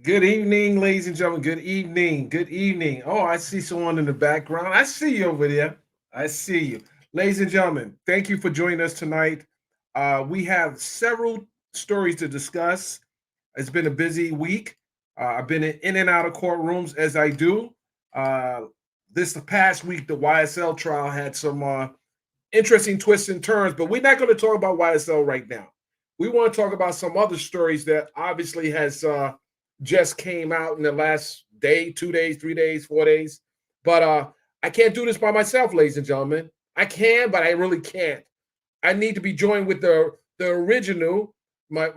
Good evening, ladies and gentlemen. Good evening. Good evening. Oh, I see someone in the background. I see you over there. I see you. Ladies and gentlemen, thank you for joining us tonight. We have several stories to discuss. It's been a busy week. I've been in and out of courtrooms as I do. Uh, this past week, the YSL trial had some interesting twists and turns, but we're not going to talk about YSL right now. We want to talk about some other stories that obviously has just came out in the last day, 2 days, 3 days, 4 days. But I can't do this by myself, ladies and gentlemen. I can, but I really can't. I need to be joined with the original, my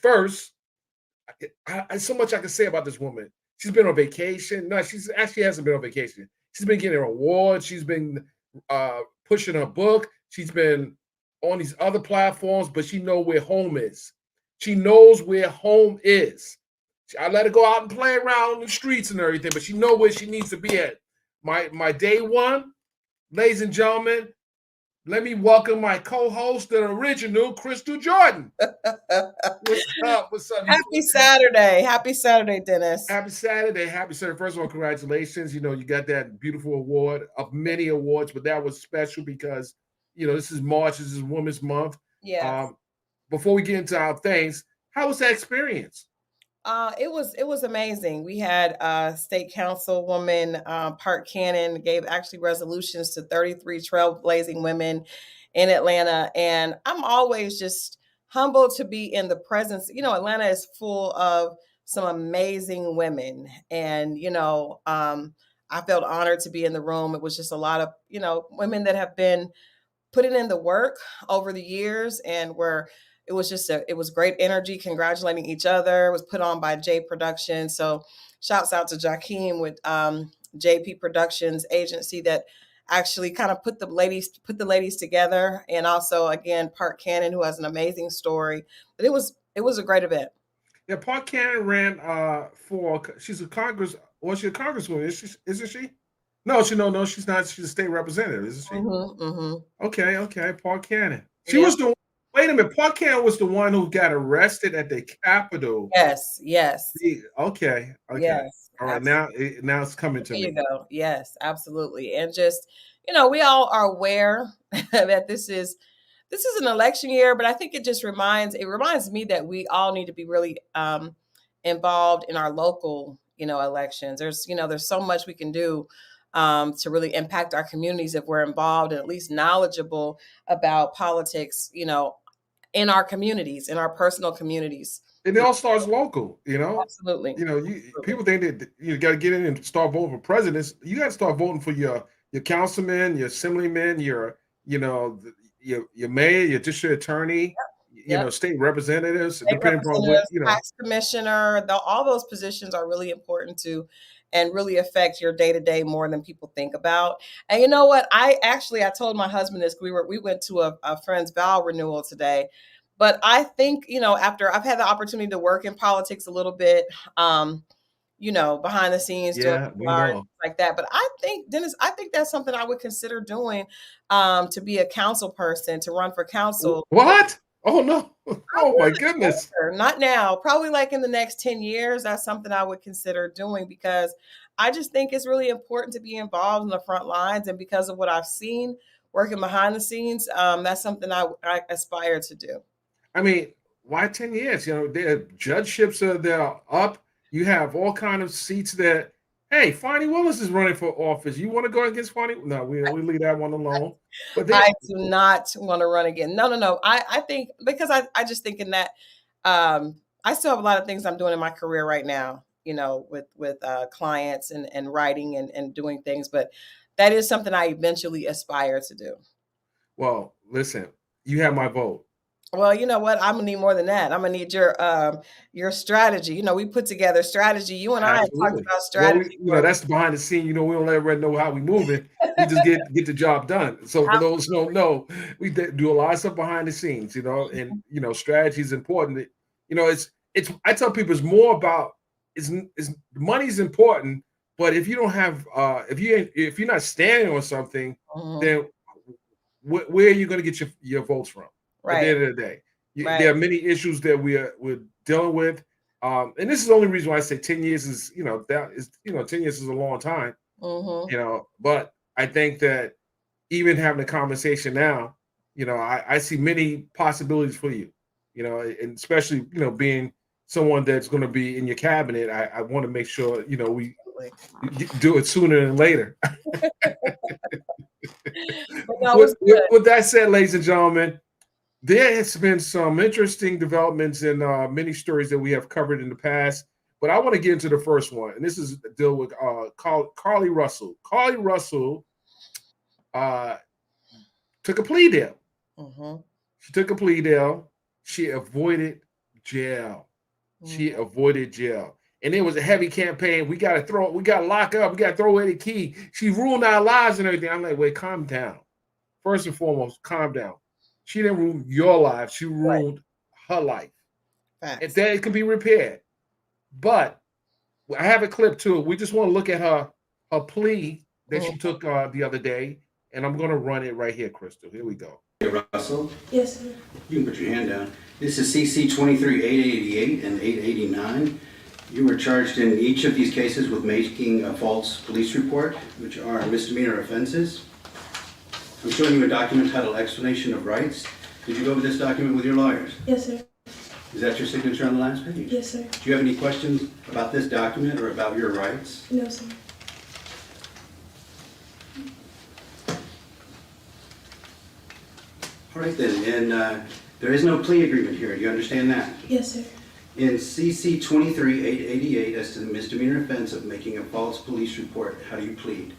first. So much I can say about this woman. She's been on vacation. No, she's actually hasn't been on vacation. She's been getting awards. She's been pushing her book. She's been on these other platforms, but she knows where home is. She knows where home is. I let her go out and play around on the streets and everything, but she knows where she needs to be at. My day one, ladies and gentlemen, let me welcome my co-host, the original Crystal Jordan. What's up? What's up? Happy Saturday. Happy Saturday, Dennis. Happy Saturday. Happy Saturday. First of all, congratulations. You got that beautiful award of many awards, but that was special because, this is March. This is Women's Month. Yes. Before we get into our things, how was that experience? It was amazing. We had State Councilwoman Park Cannon gave actually resolutions to 33 trailblazing women in Atlanta, and I'm always just humbled to be in the presence. Atlanta is full of some amazing women, and I felt honored to be in the room. It was just a lot of women that have been putting in the work over the years, and were it was great energy, congratulating each other. It was put on by J Production. So shouts out to Jakeem with JP Productions agency that actually kind of put the ladies together, and also again Park Cannon, who has an amazing story. But it was a great event. Yeah, Park Cannon ran for. She's a Congress. Was she a congresswoman? Isn't she? No, no, she's not. She's a state representative, isn't she? Mm-hmm. Okay, okay. Park Cannon. She Yeah. was the. Wait a minute. Park Cannon was the one who got arrested at the Capitol. Yes. Yes. Okay, okay. Yes. All right. Absolutely. Now it's coming to There you me. go. Yes, absolutely. And just, we all are aware that this is an election year, but I think it reminds me that we all need to be really involved in our local, elections. There's so much we can do to really impact our communities if we're involved and at least knowledgeable about politics, in our communities, in our personal communities. It all starts local. Absolutely. Absolutely. People think that you got to get in and start voting for presidents. You got to start voting for your councilmen, your assemblymen, your mayor, your district attorney, Yep. state representatives, State depending upon what representatives, tax commissioner, all those positions are really important to and really affect your day to day more than people think about. And you know what? I told my husband this. We went to a friend's vow renewal today, but I think after I've had the opportunity to work in politics a little bit, behind the scenes doing Yeah, we PR and know. things like that. But I think, Dennis, I think that's something I would consider doing, to be a council person, to run for council. What? Oh no. I Oh my would. goodness. Not now. Probably like in the next 10 years, that's something I would consider doing, because I just think it's really important to be involved in the front lines. And because of what I've seen working behind the scenes, that's something I aspire to do. I mean, why 10 years? Their judgeships are they're up. You have all kind of seats that, hey, Fonnie Willis is running for office. You want to go against Fonnie? No, we leave that one alone. But I do not want to run again. No, no, no. I think because I just think in that I still have a lot of things I'm doing in my career right now, with clients and writing and doing things, but that is something I eventually aspire to do. well, listen, you have my vote. Well, you know what? I'm gonna need more than that. I'm gonna need your strategy. We put together strategy. You and I have talked Absolutely. about Well, strategy that's for the behind the scene. We don't let everybody know how we moving. We just get the job done. So for those who don't know, we do a lot of stuff behind the scenes. And strategy is important. It's. I tell people it's more about is money's important, but if you don't have if you're not standing on something, Mhm. then where are you going to get your votes from? At the Right, end of the day, there right. are many issues that we're dealing with. And this is the only reason why I say 10 years is, 10 years is a long time, Mm-hmm. but I think that even having a conversation now, I see many possibilities for you, and especially, being someone that's going to be in your cabinet, I want to make sure, we do it sooner than later. But that was good. With that said, ladies and gentlemen, there has been some interesting developments in many stories that we have covered in the past, but I want to get into the first one, and this is a deal with Carly Russell. Carly Russell uh, took a plea deal. Mm-hmm. She took a plea deal. She avoided jail. She Mm-hmm. avoided jail. And it was a heavy campaign. We got to lock up. We got to throw away the key. She ruined our lives and everything. I'm like, wait, calm down. First and foremost, calm down. She didn't ruin your life. She Right. ruined her life. And Facts. that it can be repaired. But I have a clip too. We just want to look at her plea that she took the other day. And I'm going to run it right here, Crystal. Here we go. Russell, Yes, sir. you can put your hand down. This is CC 23-888 and 889. You were charged in each of these cases with making a false police report, which are misdemeanor offenses. I'm showing you a document titled Explanation of Rights. Did you go over this document with your lawyers? Yes, sir. Is that your signature on the last page? Yes, sir. Do you have any questions about this document or about your rights? No, sir. All right then, and there is no plea agreement here. Do you understand that? Yes, sir. In CC 23-888, as to the misdemeanor offense of making a false police report, how do you plead?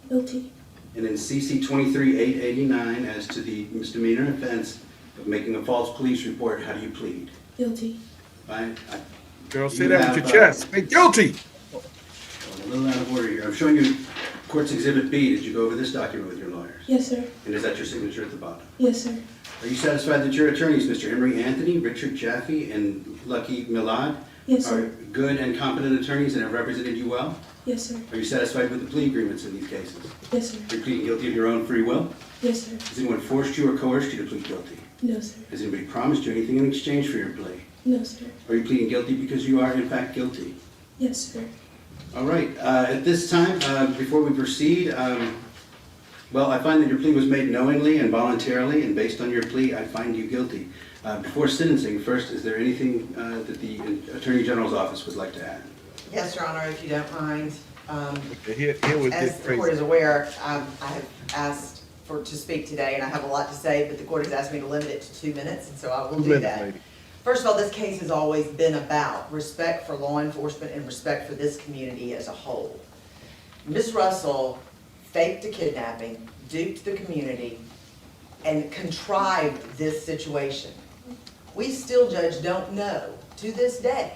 Guilty. And in CC 23-889, as to the misdemeanor offense of making a false police report, how do you plead? Guilty. Fine. Girl, say You that with your chest. Hey, guilty. I'm a little out of order here. I'm showing you Court's Exhibit B. Did you go over this document with your lawyers? Yes, sir. And is that your signature at the bottom? Yes, sir. Are you satisfied that your attorneys, Mr. Emery Anthony, Richard Jaffe, and Lucky Milad, Yes, are sir. good and competent attorneys and have represented you well? Yes, sir. Are you satisfied with the plea agreements in these cases? Yes, sir. You're pleading guilty of your own free will? Yes, sir. Has anyone forced you or coerced you to plead guilty? No, sir. Has anybody promised you anything in exchange for your plea? No, sir. Are you pleading guilty because you are in fact guilty? Yes, sir. All right, at this time, before we proceed, well, I find that your plea was made knowingly and voluntarily, and based on your plea, I find you guilty. Before sentencing, first, is there anything that the Attorney General's office would like to add? Yes, Your Honor, if you don't mind. Here we As get the court crazy. is aware, I have asked to speak today, and I have a lot to say, but the court has asked me to limit it to 2 minutes, and so I will do that. Lady. First of all, this case has always been about respect for law enforcement and respect for this community as a whole. Ms. Russell faked a kidnapping, duped the community, and contrived this situation. We still, Judge, don't know to this day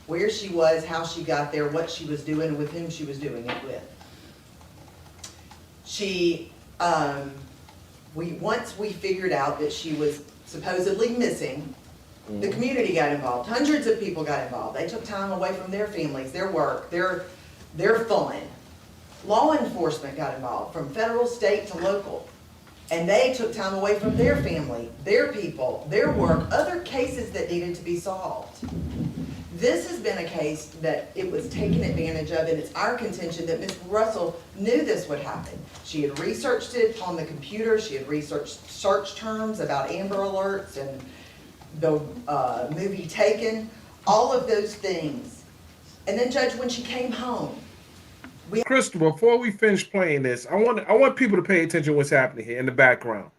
where she was, how she got there, what she was doing, and with whom she was doing it with. Once we figured out that she was supposedly missing, the community got involved. Hundreds of people got involved. They took time away from their families, their work, their fun. Law enforcement got involved, from federal, state, to local. And they took time away from their family, their people, their work, other cases that needed to be solved. This has been a case that it was taken advantage of, and it's our contention that Ms. Russell knew this would happen. She had researched it on the computer. She had researched search terms about Amber Alerts and the movie Taken, all of those things. And then, Judge, when she came home, Crystal, before we finish playing this, I want people to pay attention to what's happening here in the background.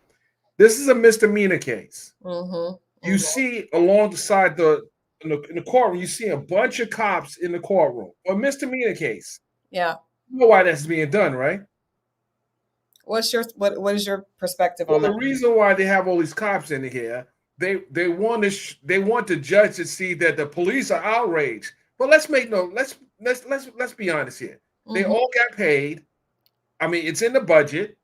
This is a misdemeanor case. You see alongside in the courtroom, you see a bunch of cops in the courtroom. A misdemeanor case. Yeah. You know why that's being done, right? What is your perspective Well, on the that? reason why they have all these cops in here, they want the judge to see that the police are outraged. But let's be honest here. They all got paid. I mean, it's in the budget.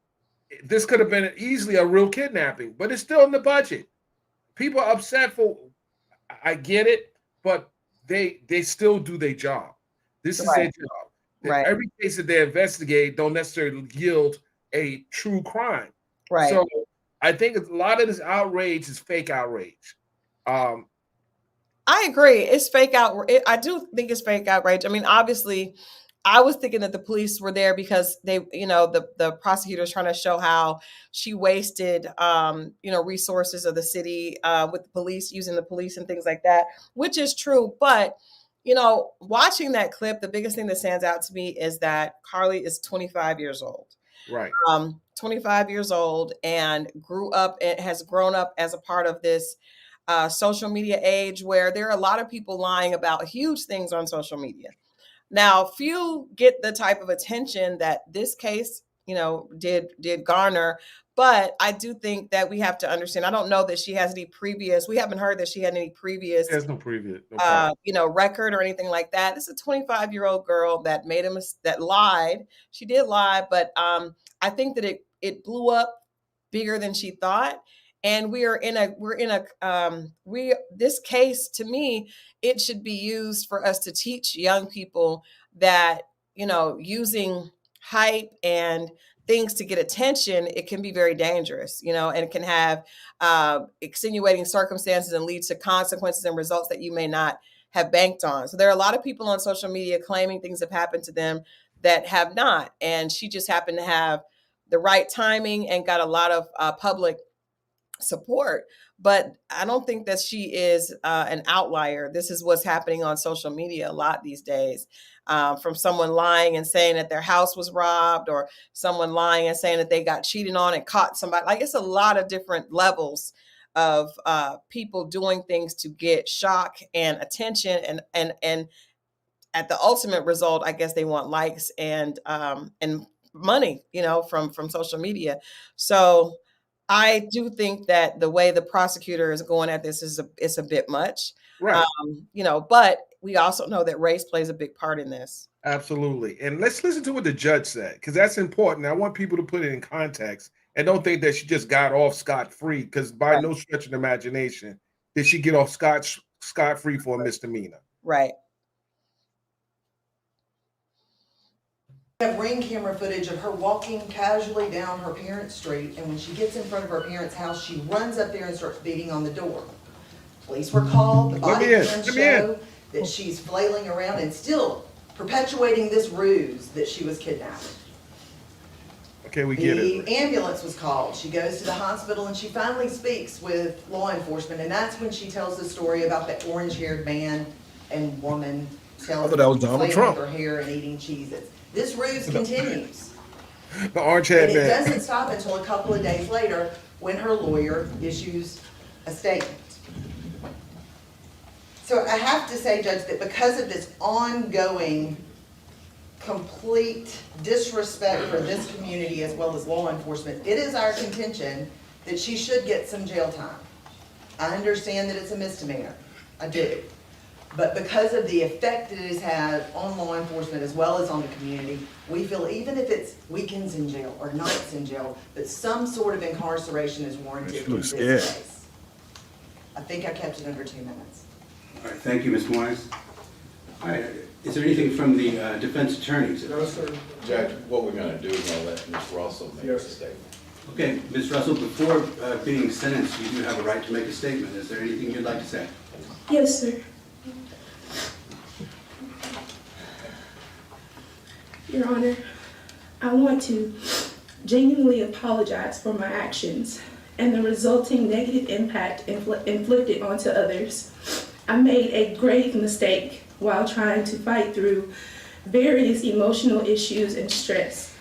This could have been easily a real kidnapping, but it's still in the budget. People are upset I get it, but they still do their job. This is their job. Right. Every case that they investigate don't necessarily yield a true crime. Right. So I think a lot of this outrage is fake outrage. I agree. It's fake out. I do think it's fake outrage. I mean, obviously, I was thinking that the police were there because they, the prosecutor is trying to show how she wasted, resources of the city with the police, using the police and things like that, which is true. But, watching that clip, the biggest thing that stands out to me is that Carly is 25 years old. Right. 25 years old and grew up and has grown up as a part of this social media age where there are a lot of people lying about huge things on social media. Now, few get the type of attention that this case, did garner. But I do think that we have to understand. I don't know that she has any previous. We haven't heard that she had any previous, There's no previous, no problem. record or anything like that. This is a 25-year-old girl that that lied. She did lie, but I think that it blew up bigger than she thought. And this case, to me, it should be used for us to teach young people that, using hype and things to get attention, it can be very dangerous, and it can have extenuating circumstances and lead to consequences and results that you may not have banked on. So there are a lot of people on social media claiming things have happened to them that have not. And she just happened to have the right timing and got a lot of public support. But I don't think that she is an outlier. This is what's happening on social media a lot these days. From someone lying and saying that their house was robbed, or someone lying and saying that they got cheated on and caught somebody. Like, it's a lot of different levels of people doing things to get shock and attention, and at the ultimate result, I guess they want likes and money, from social media. So I do think that the way the prosecutor is going at this is a bit much. Right. But we also know that race plays a big part in this. Absolutely. And let's listen to what the judge said, because that's important. I want people to put it in context and don't think that she just got off scot-free, because by Right. no stretch of the imagination did she get off scot-free for a misdemeanor. Right. We have ring camera footage of her walking casually down her parents' street, and when she gets in front of her parents' house, she runs up there and starts beating on the door. Police were called, the body cams show that she's flailing around and still perpetuating this ruse that she was kidnapped. Okay, we get it. The ambulance was called. She goes to the hospital and she finally speaks with law enforcement, and that's when she tells the story about the orange-haired man and woman telling that was Donald Trump. her hair and eating Cheez-Its. This ruse continues. The orange-haired And it man. doesn't stop until a couple of days later when her lawyer issues a statement. So I have to say, Judge, that because of this ongoing complete disrespect for this community as well as law enforcement, it is our contention that she should get some jail time. I understand that it's a misdemeanor. I do. But because of the effect it has had on law enforcement as well as on the community, we feel even if it's weekends in jail or nights in jail, that some sort of incarceration is warranted in this case. I think I kept it under 2 minutes. All right, thank you, Ms. Morris. All right, is there anything from the defense attorneys? No, sir. Judge, what we're gonna do is gonna let Ms. Russell make a Yes. statement. Okay, Ms. Russell, before being sentenced, you do have a right to make a statement. Is there anything you'd like to say? Yes, sir. Your Honor, I want to genuinely apologize for my actions and the resulting negative impact inflicted onto others. I made a grave mistake while trying to fight through various emotional issues and stress.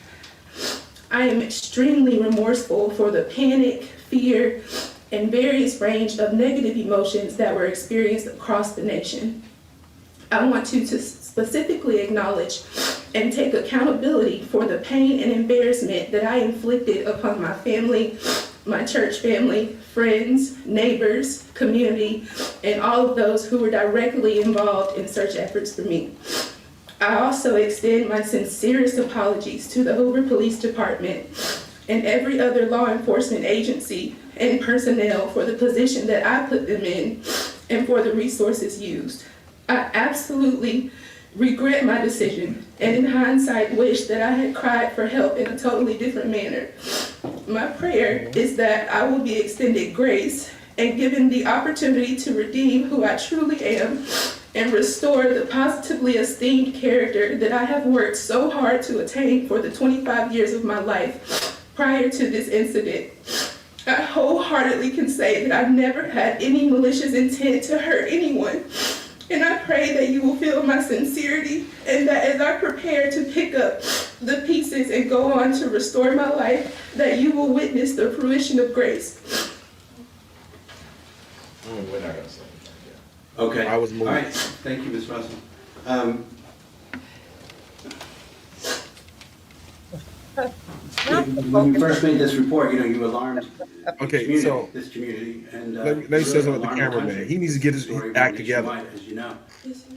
I am extremely remorseful for the panic, fear, and various range of negative emotions that were experienced across the nation. I want to specifically acknowledge and take accountability for the pain and embarrassment that I inflicted upon my family, my church family, friends, neighbors, community, and all of those who were directly involved in search efforts for me. I also extend my sincerest apologies to the Hoover Police Department and every other law enforcement agency and personnel for the position that I put them in and for the resources used. I absolutely regret my decision, and in hindsight wish that I had cried for help in a totally different manner. My prayer is that I will be extended grace and given the opportunity to redeem who I truly am and restore the positively esteemed character that I have worked so hard to attain for the 25 years of my life prior to this incident. I wholeheartedly can say that I've never had any malicious intent to hurt anyone. And I pray that you will feel my sincerity and that as I prepare to pick up the pieces and go on to restore my life, that you will witness the fruition of grace. We're not gonna say anything, yeah. Okay. I was moved. All right, thank you, Ms. Russell. When you first made this report, you alarmed Okay, community, so this community, and let me say something with the alarmed cameraman. country. He needs to get his Story act went together. nationwide, as you know.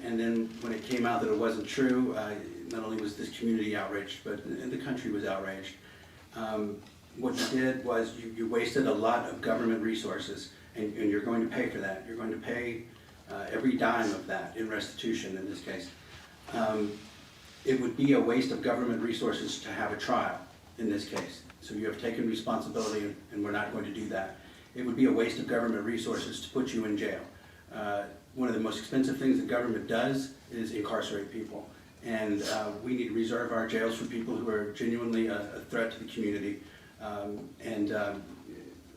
And then when it came out that it wasn't true, not only was this community outraged, but the country was outraged. What you did was you wasted a lot of government resources, and you're going to pay for that. You're going to pay every dime of that in restitution in this case. It would be a waste of government resources to have a trial in this case. So you have taken responsibility, and we're not going to do that. It would be a waste of government resources to put you in jail. One of the most expensive things the government does is incarcerate people. And we need to reserve our jails for people who are genuinely a threat to the community.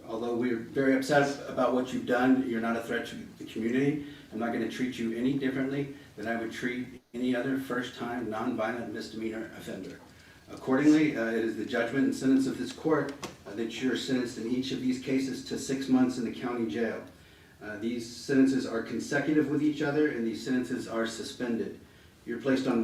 Although we're very upset about what you've done, you're not a threat to the community. I'm not going to treat you any differently than I would treat any other first-time nonviolent misdemeanor offender. Accordingly, it is the judgment and sentence of this court that you're sentenced in each of these cases to 6 months in the county jail. These sentences are consecutive with each other, and these sentences are suspended. You're placed on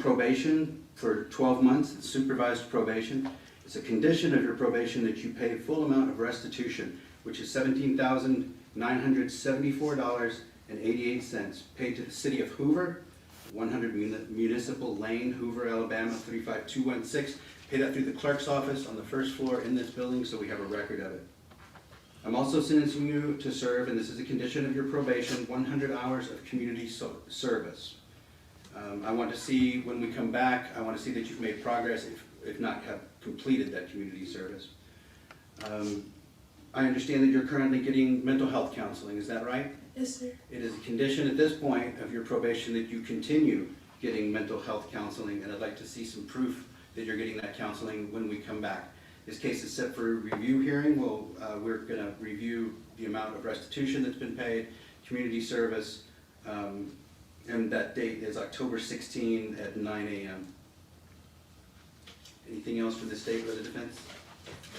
probation for 12 months. It's supervised probation. It's a condition of your probation that you pay full amount of restitution, which is $17,974.88, paid to the city of Hoover, 100 Municipal Lane, Hoover, Alabama, 35216. Pay that through the clerk's office on the first floor in this building, so we have a record of it. I'm also sentencing you to serve, and this is a condition of your probation, 100 hours of community service. I want to see, when we come back, I want to see that you've made progress, if not have completed that community service. I understand that you're currently getting mental health counseling, is that right? Yes, sir. It is a condition at this point of your probation that you continue getting mental health counseling, and I'd like to see some proof that you're getting that counseling when we come back. This case is set for a review hearing. We're going to review the amount of restitution that's been paid, community service, and that date is October 16 at 9 a.m. Anything else from the state or the defense?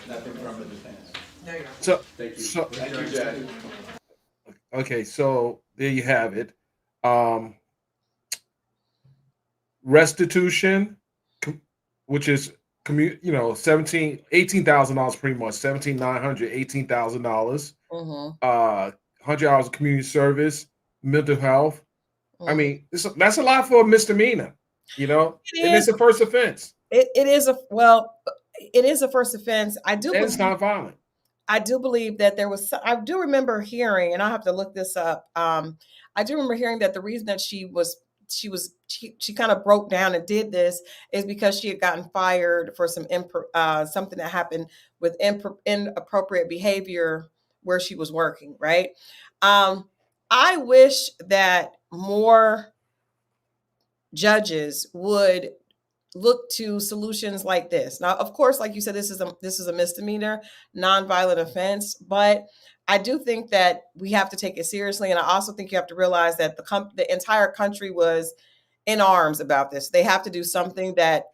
Nothing from the defense. No, you're not. So, Thank you. so Thank you, Jack. okay, so there you have it. Restitution, which is $18,000 pretty much, $17,900, $18,000. 100 hours of community service, mental health. I mean, that's a lot for a misdemeanor, and it's a first offense. It is a first offense. And it's not violent. I do believe that I do remember hearing, and I'll have to look this up. I do remember hearing that the reason that she kind of broke down and did this is because she had gotten fired for something that happened with inappropriate behavior where she was working, right? I wish that more judges would look to solutions like this. Now, of course, like you said, this is a misdemeanor, nonviolent offense, but I do think that we have to take it seriously. And I also think you have to realize that the entire country was in arms about this. They have to do something that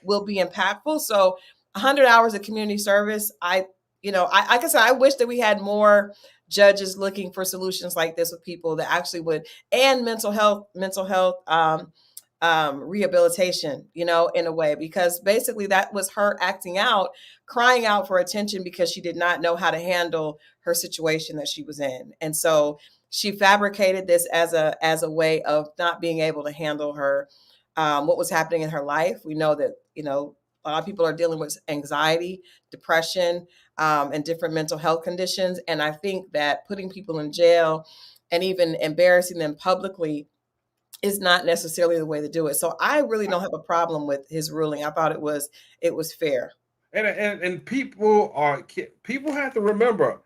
will be impactful. So 100 hours of community service, like I said, I wish that we had more judges looking for solutions like this with people that actually would, and mental health rehabilitation, in a way, because basically that was her acting out, crying out for attention because she did not know how to handle her situation that she was in. And so she fabricated this as a way of not being able to handle her, what was happening in her life. We know that, a lot of people are dealing with anxiety, depression, and different mental health conditions. And I think that putting people in jail and even embarrassing them publicly is not necessarily the way to do it. So I really don't have a problem with his ruling. I thought it was fair. And people have to remember,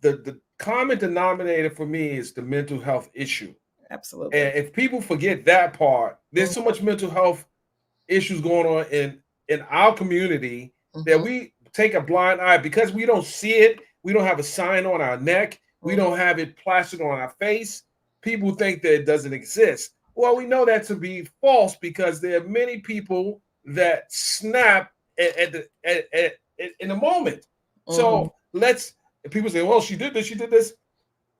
the common denominator for me is the mental health issue. Absolutely. And if people forget that part, there's so much mental health issues going on in our community that we take a blind eye because we don't see it. We don't have a sign on our neck. We don't have it plastered on our face. People think that it doesn't exist. Well, we know that to be false because there are many people that snap in the moment. So people say, well, she did this, she did this.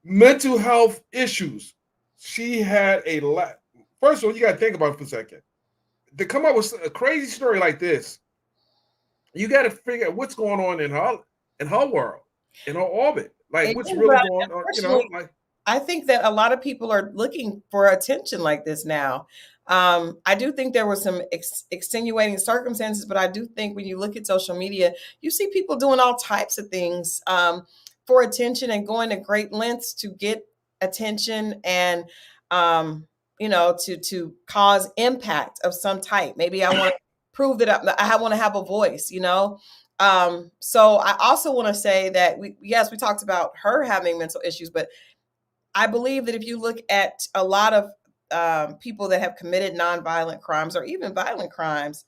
Mental health issues. She had a lot. First of all, you got to think about it for a second. To come up with a crazy story like this, you got to figure out what's going on in her world, in her orbit. Like what's really going on, like I think that a lot of people are looking for attention like this now. I do think there were some extenuating circumstances, but I do think when you look at social media, you see people doing all types of things for attention and going to great lengths to get attention and, to cause impact of some type. Maybe I want to prove that I want to have a voice, So I also want to say that we talked about her having mental issues, but I believe that if you look at a lot of people that have committed nonviolent crimes or even violent crimes,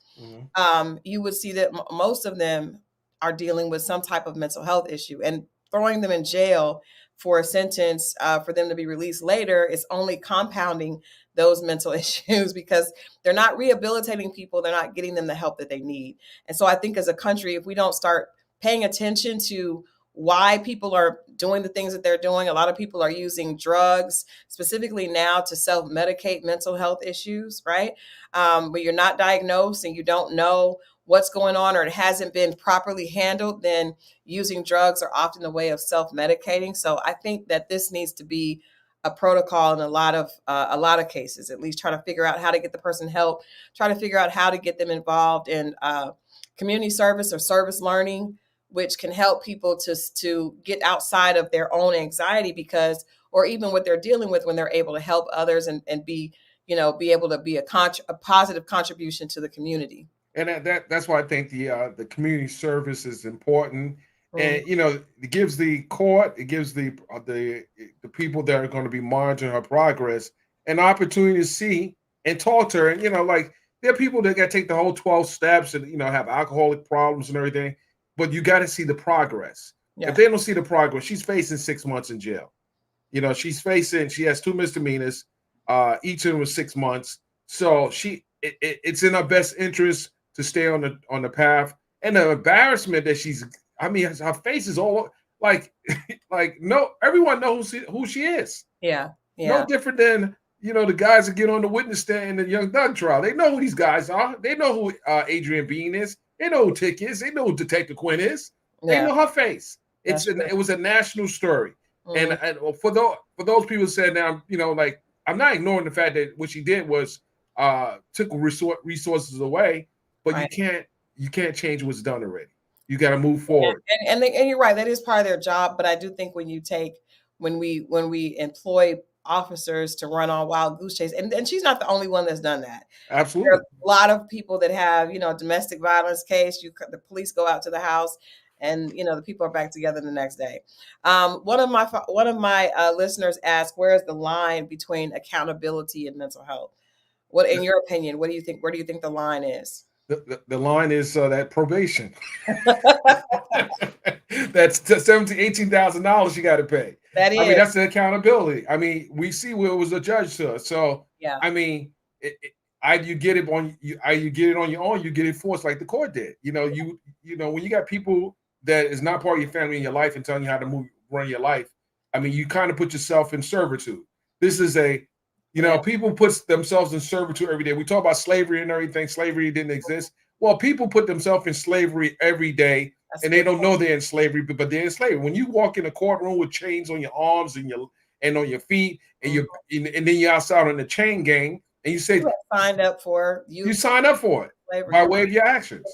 you would see that most of them are dealing with some type of mental health issue, and throwing them in jail for a sentence for them to be released later is only compounding those mental issues because they're not rehabilitating people. They're not getting them the help that they need. And so I think as a country, if we don't start paying attention to why people are doing the things that they're doing. A lot of people are using drugs specifically now to self-medicate mental health issues, right? But you're not diagnosed and you don't know what's going on, or it hasn't been properly handled, then using drugs are often a way of self-medicating. So I think that this needs to be a protocol in a lot of cases. At least try to figure out how to get the person help, try to figure out how to get them involved in community service or service learning, which can help people to get outside of their own anxiety or even what they're dealing with when they're able to help others and be able to be a positive contribution to the community. And that's why I think the community service is important. And it gives the court, it gives the people that are going to be monitoring her progress an opportunity to see and talk to her. And like there are people that got to take the whole 12 steps and have alcoholic problems and everything. But you got to see the progress. Yeah. If they don't see the progress, she's facing 6 months in jail. She has 2 misdemeanors. Each of them was 6 months. So it's in her best interest to stay on the path. And the embarrassment that her face is all like no, everyone knows who she is. Yeah. No different than the guys that get on the witness stand in the Young Thug trial. They know who these guys are. They know who Adrian Bean is. They know who Tick is. They know who Detective Quinn is. They know her face. It was a national story. And for those people who said now, I'm not ignoring the fact that what she did was took resources away, but you can't change what's done already. You got to move forward. And you're right. That is part of their job. But I do think when we employ officers to run on wild goose chase, and she's not the only one that's done that. Absolutely. There are a lot of people that have, domestic violence case. The police go out to the house and, the people are back together the next day. One of my listeners asked, where is the line between accountability and mental health? What, in your opinion, what do you think? Where do you think the line is? The line is that probation. That's $17,000, $18,000 you got to pay. That is. I mean, that's the accountability. I mean, we see where it was a judge to us. So yeah. I mean, either you get it on your own, you get it forced like the court did. When you got people that is not part of your family in your life and telling you how to run your life, I mean, you kind of put yourself in servitude. This is people put themselves in servitude every day. We talk about slavery and everything. Slavery didn't exist. Well, people put themselves in slavery every day. And they don't know they're in slavery, but they're in slavery. When you walk in a courtroom with chains on your arms and on your feet, and then you're outside on the chain gang, and you say you signed up for you signed up for it slavery by way of your actions.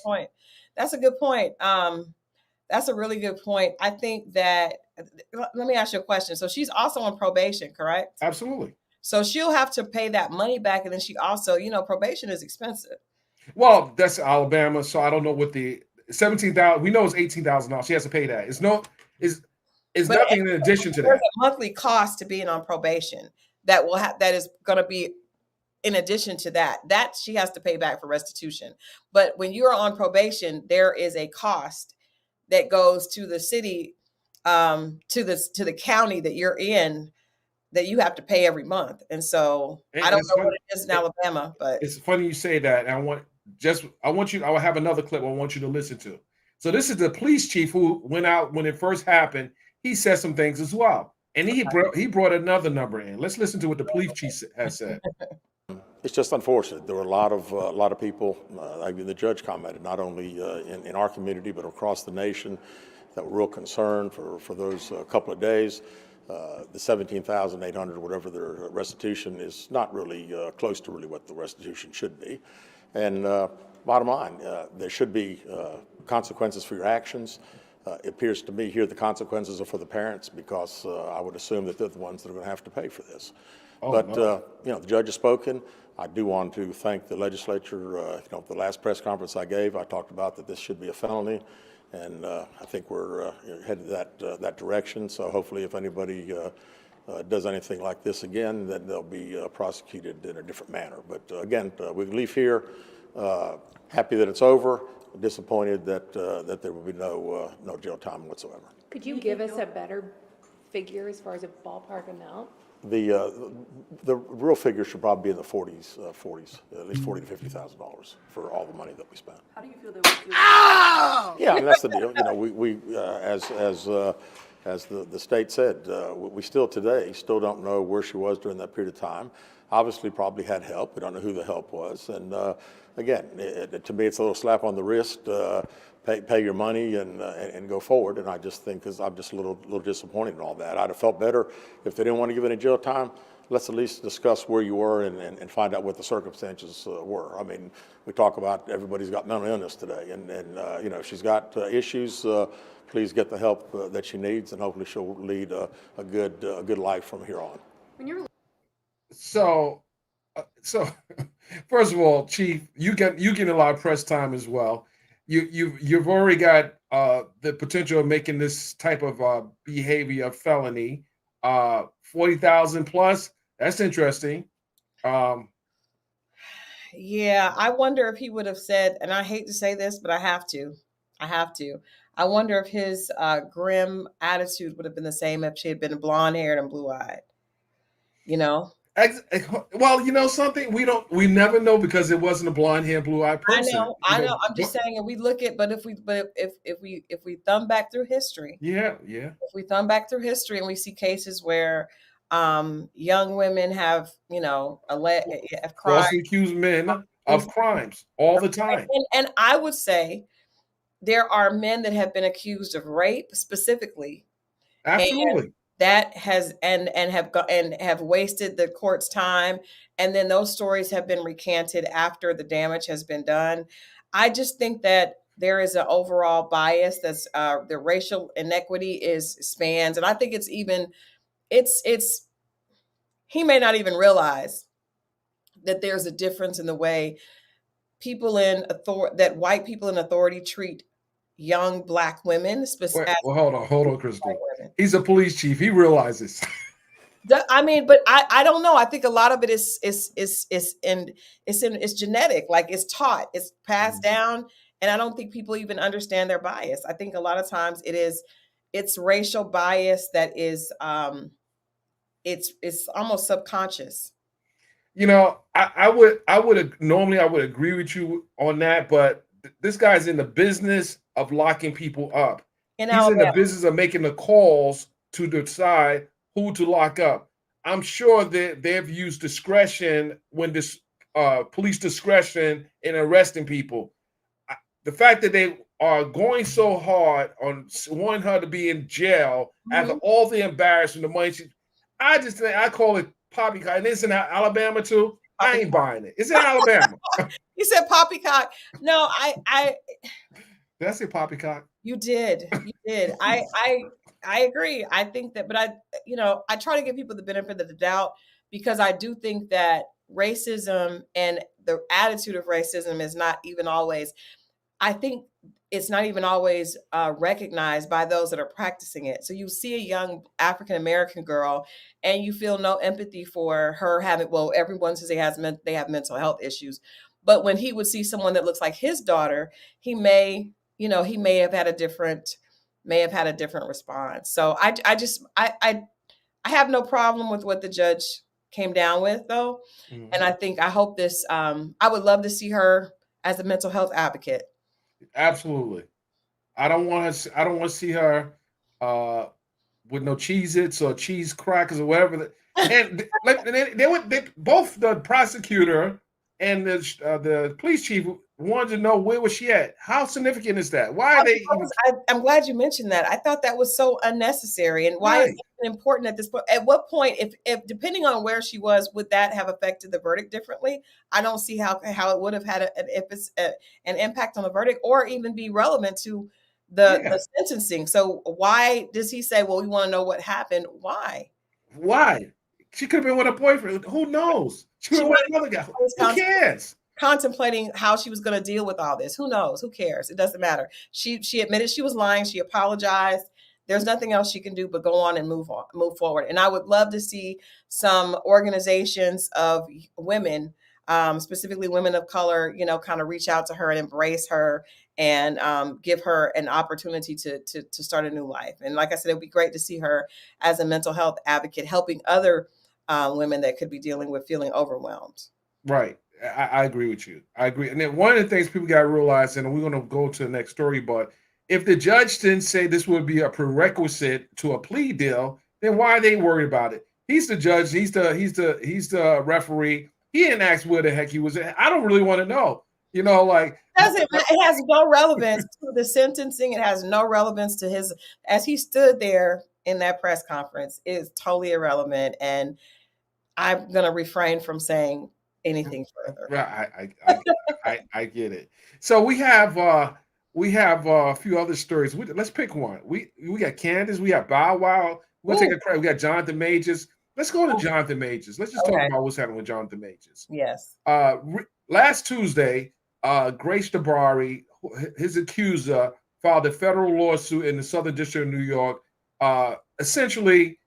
That's a good point. That's a really good point. I think that let me ask you a question. So she's also on probation, correct? Absolutely. So she'll have to pay that money back, and then she also, probation is expensive. Well, that's Alabama, so I don't know what the $17,000. We know it's $18,000. She has to pay that. It's It's But nothing in addition to there's that. a monthly cost to being on probation that is going to be in addition to that she has to pay back for restitution. But when you're on probation, there is a cost that goes to the city, to the county that you're in, that you have to pay every month. And so And I don't it's know funny. what it is in Alabama, but It's funny you say that. And I want you. I will have another clip I want you to listen to. So this is the police chief who went out when it first happened. He said some things as well, and he brought another number in. Let's listen to what the police chief has said. It's just unfortunate. There were a lot of people, like the judge commented, not only in our community but across the nation, that were real concerned for those couple of days. The 17,800, whatever their restitution, is not really close to really what the restitution should be. And bottom line, there should be consequences for your actions. It appears to me here the consequences are for the parents, because I would assume that they're the ones that are going to have to pay for this. But no. the judge has spoken. I do want to thank the legislature. The last press conference I gave, I talked about that this should be a felony, and I think we're headed that direction. So hopefully, if anybody does anything like this again, then they'll be prosecuted in a different manner. But again, we leave here happy that it's over. Disappointed that there will be no jail time whatsoever. Could you give us a better figure as far as a ballpark amount? The real figure should probably be in the 40s, at least $40,000 to $50,000 for all the money that we spent. How do you feel that we Yeah, I mean, that's the deal. We as the state said, we still don't know where she was during that period of time. Obviously, probably had help. We don't know who the help was. And again, to me, it's a little slap on the wrist. Pay your money and go forward. And I just think, I'm just a little disappointed in all that. I'd have felt better if they didn't want to give any jail time. Let's at least discuss where you were and find out what the circumstances were. I mean, we talk about everybody's got mental illness today, and if she's got issues, please get the help that she needs, and hopefully she'll lead a good life from here on. when you're So first of all, Chief, you get a lot of press time as well. You've already got the potential of making this type of behavior a felony. 40,000 plus. That's interesting. yeah, I wonder if he would have said, and I hate to say this, but I have to. I wonder if his grim attitude would have been the same if she had been blonde haired and blue eyed. Well, you know something, we never know, because it wasn't a blonde hair, blue eyed person. I know. I'm just saying, and we look at, but if we thumb back through history, Yeah. if we thumb back through history and we see cases where young women have, have crimes, Falsely accused men of crimes all the time. and I would say there are men that have been accused of rape specifically, Absolutely. that has and have wasted the court's time, and then those stories have been recanted after the damage has been done. I just think that there is an overall bias that's the racial inequity spans, and I think it's he may not even realize that there's a difference in the way that white people in authority treat young Black women, specifically. Well, hold on, Christy. He's a police chief. He realizes. I mean, but I don't know. I think a lot of it it's genetic, like it's taught, it's passed down, and I don't think people even understand their bias. I think a lot of times it's racial bias that is it's almost subconscious. I would normally agree with you on that, but this guy's in the business of locking people up. He's in the business of making the calls to decide who to lock up. I'm sure that they've used discretion when this police discretion in arresting people. The fact that they are going so hard on wanting her to be in jail after all the embarrassment, the money I just think I call it poppycock. And it's in Alabama too. I ain't buying it. It's in Alabama. You said poppycock. No, I Did I say poppycock? You did. I agree. I think that, but I try to give people the benefit of the doubt, because I do think that racism and the attitude of racism is not even always. I think it's not even always recognized by those that are practicing it. So you see a young African American girl, and you feel no empathy for her having. Well, everyone says they have mental health issues, but when he would see someone that looks like his daughter, he may, he may have had a different response. So I have no problem with what the judge came down with, though, and I hope this. I would love to see her as a mental health advocate. Absolutely. I don't want to. I don't want to see her with no Cheez-Its or cheese crackers or whatever. And they both the prosecutor and the police chief wanted to know where was she at. How significant is that? Why are they? I'm glad you mentioned that. I thought that was so unnecessary. And why is it important at this point? At what point, if depending on where she was, would that have affected the verdict differently? I don't see how it would have had an impact on the verdict, or even be relevant to the sentencing. So why does he say, well, we want to know what happened? Why? Why? She could have been with a boyfriend. Who knows? She could have been with another guy. Who cares? Contemplating how she was going to deal with all this. Who knows? Who cares? It doesn't matter. She admitted she was lying. She apologized. There's nothing else she can do but go on and move forward. And I would love to see some organizations of women, specifically women of color, kind of reach out to her and embrace her and give her an opportunity to start a new life. And like I said, it would be great to see her as a mental health advocate, helping other women that could be dealing with feeling overwhelmed. Right. I agree with you. I agree. And then one of the things people got to realize, and we're going to go to the next story, but if the judge didn't say this would be a prerequisite to a plea deal, then why are they worried about it? He's the judge. He's the referee. He didn't ask where the heck he was at. I don't really want to know. It has no relevance to the sentencing. It has no relevance to his, as he stood there in that press conference. It is totally irrelevant. And I'm going to refrain from saying anything further. Right. I get it. So we have a few other stories. Let's pick one. We got Candace. We got Bow Wow. We're gonna take a credit. We got Jonathan Majors. Let's go to Jonathan Majors. Let's just talk about what's happening with Jonathan Majors. Yes. Last Tuesday, Grace Dabari, his accuser, filed a federal lawsuit in the Southern District of New York, essentially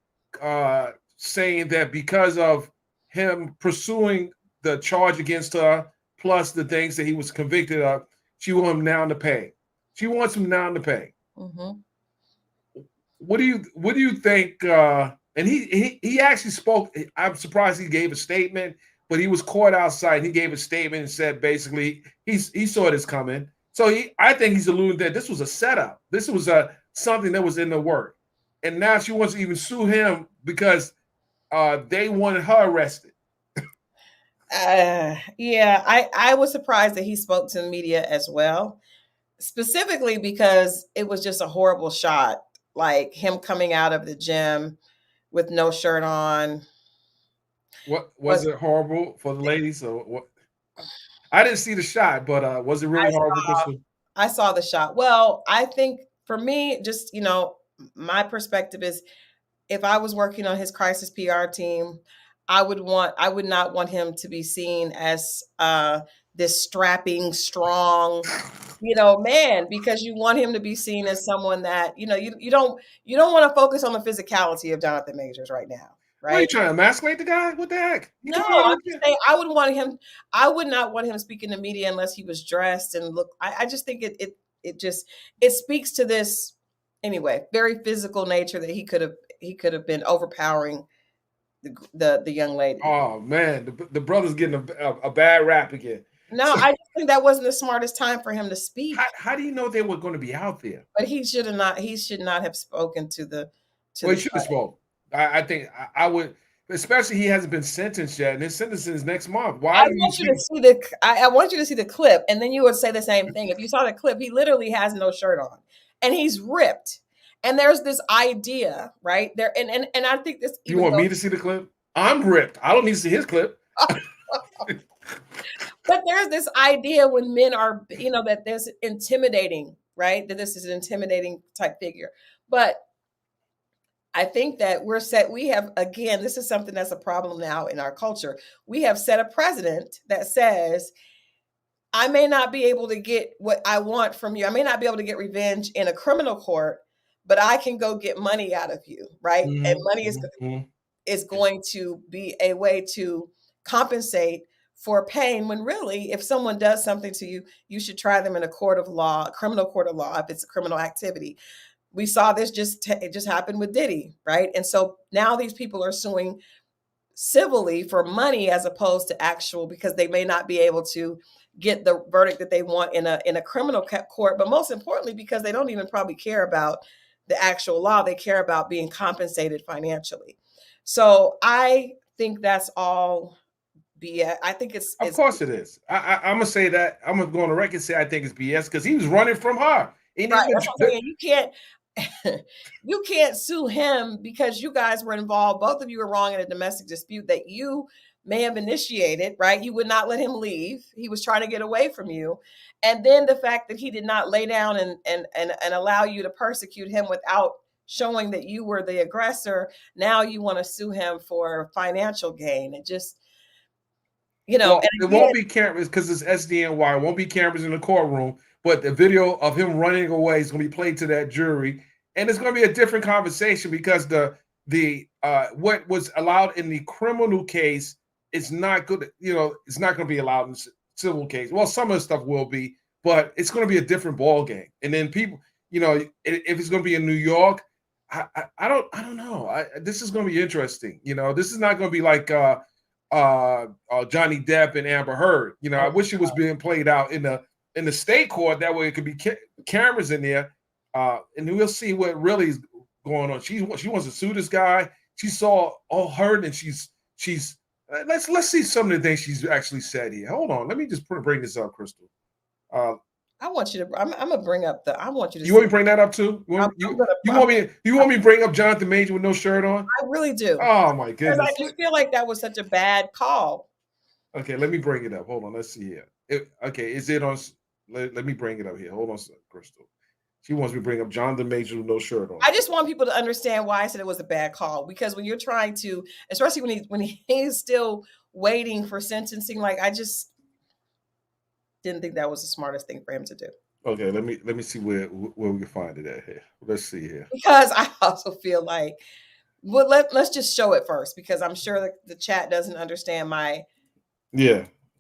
saying that because of him pursuing the charge against her, plus the things that he was convicted of, she wants him now to pay. Mm-hmm. What do you think? And he actually spoke. I'm surprised he gave a statement, but he was caught outside. He gave a statement and said basically he saw this coming. So I think he's alluding that this was a setup. This was something that was in the work, and now she wants to even sue him because they wanted her arrested. Yeah, I was surprised that he spoke to the media as well, specifically because it was just a horrible shot, like him coming out of the gym with no shirt on. What was it horrible for the ladies? Or what? I didn't see the shot, but was it really horrible? I saw the shot. Well, I think for me, just my perspective is, if I was working on his crisis PR team, I would not want him to be seen as this strapping, strong, man, because you want him to be seen as someone that, you don't want to focus on the physicality of Jonathan Majors right now. Right? Are you trying to emasculate the guy? What the heck? No, I'm just saying I would not want him speaking to media unless he was dressed and look. I just think it speaks to this anyway, very physical nature that he could have been overpowering the young lady. Oh man, the brother's getting a bad rap again. No, I just think that wasn't the smartest time for him to speak. How do you know they were going to be out there? But he should not have spoken to the. Well, he should have spoken. I think I would, especially he hasn't been sentenced yet, and his sentence is next month. I want you to see the clip, and then you would say the same thing. If you saw the clip, he literally has no shirt on, and he's ripped. And there's this idea, right there, and I think this. You want me to see the clip? I'm ripped. I don't need to see his clip. But there's this idea when men are, that there's intimidating, right? That this is an intimidating type figure. But I think that we have, again, this is something that's a problem now in our culture. We have set a precedent that says I may not be able to get what I want from you. I may not be able to get revenge in a criminal court, but I can go get money out of you, right? And money is going to be a way to compensate for pain, when really, if someone does something to you, you should try them in a court of law, a criminal court of law, if it's a criminal activity. We saw this it just happened with Diddy, right? And so now these people are suing civilly for money as opposed to actual, because they may not be able to get the verdict that they want in a criminal court, but most importantly because they don't even probably care about the actual law. They care about being compensated financially. So I think that's all BS. I think Of course it is. I'm gonna say that. I'm gonna go on the record and say I think it's BS because he was running from her. And right. That's what I'm saying. You can't you can't sue him because you guys were involved. Both of you were wrong in a domestic dispute that you may have initiated, right? You would not let him leave. He was trying to get away from you. And then the fact that he did not lay down and allow you to persecute him without showing that you were the aggressor. Now you want to sue him for financial gain. It just, well, and it won't be cameras because it's SDNY. It won't be cameras in the courtroom, but the video of him running away is going to be played to that jury, and it's going to be a different conversation because the what was allowed in the criminal case is not good. It's not going to be allowed in civil case. Well, some of the stuff will be, but it's going to be a different ball game. And then people, if it's going to be in New York, I don't know. This is going to be interesting. This is not going to be like Johnny Depp and Amber Heard. I wish it was being played out in the state court. That way it could be cameras in there, and we'll see what really is going on. She wants to sue this guy. She saw all her, and she's let's see some of the things she's actually said here. Hold on, let me just bring this up, Crystal. I want you to. I'm gonna bring up I want you to. You want me to bring that up too? You want me to bring up Jonathan Major with no shirt on? I really do. Oh my goodness! Because I just feel like that was such a bad call. Okay, let me bring it up. Hold on, let's see here. Okay, is it on? Let me bring it up here. Hold on, Crystal. She wants me to bring up Jonathan Major with no shirt on. I just want people to understand why I said it was a bad call, because when you're trying to, especially when he's still waiting for sentencing, like I just didn't think that was the smartest thing for him to do. Okay, let me see where we can find it at here. Let's see here. Because I also feel like, well, let's just show it first, because I'm sure that the chat doesn't understand my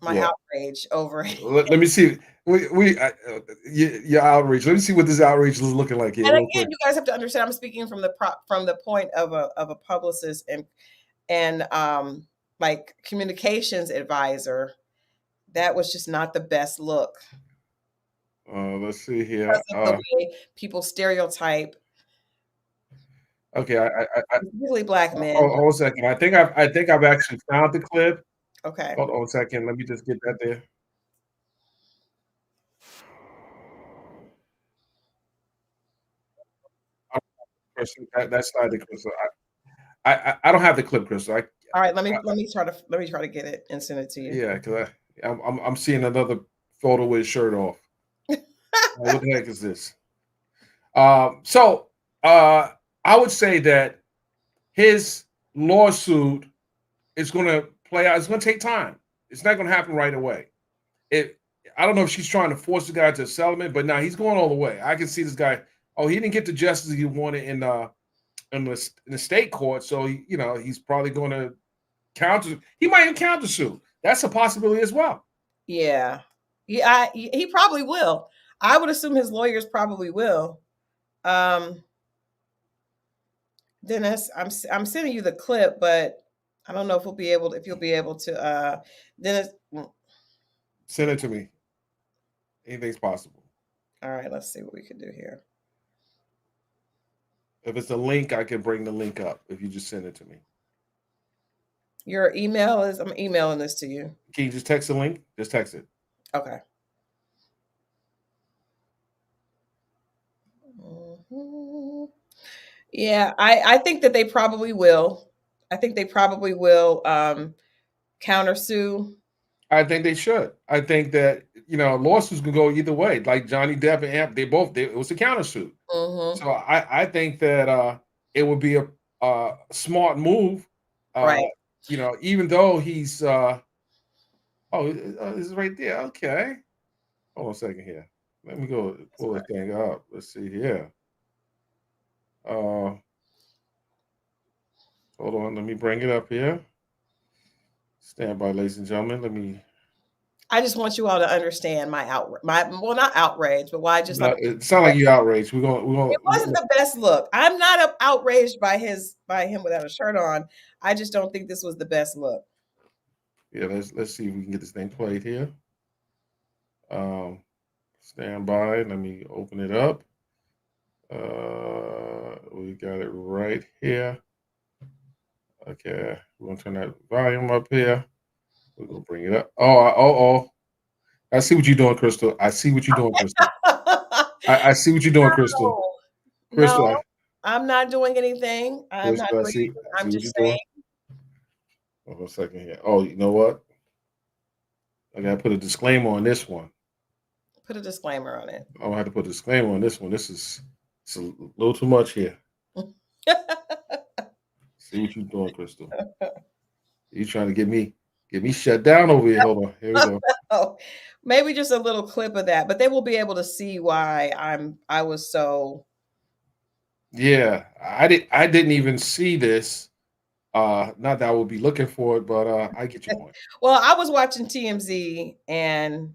outrage over it. Let me see. Your outrage. Let me see what this outrage is looking like here. And again, you guys have to understand, I'm speaking from the point of a publicist and like communications advisor. That was just not the best look. Let's see here. Because of the way people stereotype. Okay, I really black men. Hold a second. I think I've actually found the clip. Okay. Hold on a second. Let me just get that there. That's not the clip. So I don't have the clip, Crystal. All right, let me try to get it and send it to you. Yeah, because I'm seeing another photo with his shirt off. What the heck is this? So I would say that his lawsuit is going to play out. It's going to take time. It's not going to happen right away. I don't know if she's trying to force the guy to a settlement, but now he's going all the way. I can see this guy. Oh, he didn't get the justice he wanted in the state court, so he's probably going to counter. He might even counter sue. That's a possibility as well. Yeah, he probably will. I would assume his lawyers probably will. Dennis, I'm sending you the clip, but I don't know if you'll be able to. Dennis, send it to me. Anything's possible. All right, let's see what we can do here. If it's a link, I can bring the link up. If you just send it to me. Your email is. I'm emailing this to you. Can you just text the link? Just text it. Okay. Yeah, I think that they probably will. I think they probably will countersue. I think they should. I think that lawsuits can go either way. Like Johnny Depp and Amp, it was a countersuit. Mm-hmm. So I think that it would be a smart move. Right. Even though he's it's right there. Okay. Hold on a second here. Let me go pull this thing up. Let's see here. Hold on. Let me bring it up here. Stand by, ladies and gentlemen. Let me. I just want you all to understand well, not outrage, but why I just thought It sounds like you outraged. We're it wasn't gonna. the best look. I'm not outraged by him without a shirt on. I just don't think this was the best look. Yeah, let's see if we can get this thing played here. Stand by. Let me open it up. We got it right here. Okay, we're gonna turn that volume up here. We're gonna bring it up. Oh. I see what you're doing, Crystal. I see what you're doing, Crystal. I see what you're doing, Crystal. Crystal, No, I'm not doing anything. I'm not Crystal, I doing see anything. I'm what you're just saying, doing. Hold on a second here. Oh, you know what? I gotta put a disclaimer on this one. put a disclaimer on it. I'm gonna have to put a disclaimer on this one. It's a little too much here. See what you're doing, Crystal. You trying to get me shut down over here. Hold on. Here we go. Oh, maybe just a little clip of that, but they will be able to see why I was so. Yeah, I didn't even see this. Not that I would be looking for it, but I get your point. Well, I was watching TMZ and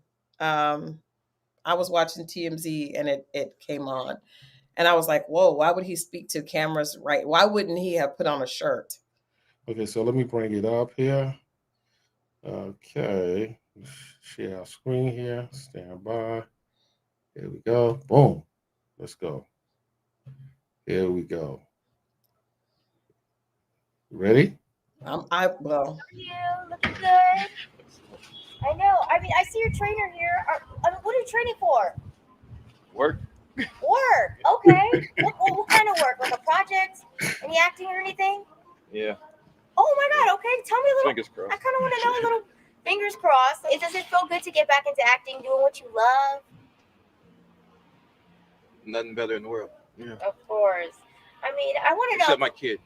it came on. And I was like, whoa, why would he speak to cameras right? Why wouldn't he have put on a shirt? Okay, so let me bring it up here. Okay, share our screen here. Stand by. Here we go. Boom. Let's go. Here we go. Ready? Well, You looking good? I know. I mean, I see your trainer here. What are you training for? Work? Work. Okay. What kind of work? Like a project? Any acting or anything? Yeah. Oh my God. Okay. Tell me a little. Fingers crossed. I kind of want to know a little. Fingers crossed. Does it feel good to get back into acting, doing what you love? Nothing better in the world. Yeah. Of course. I mean, I want to know. Except my kid.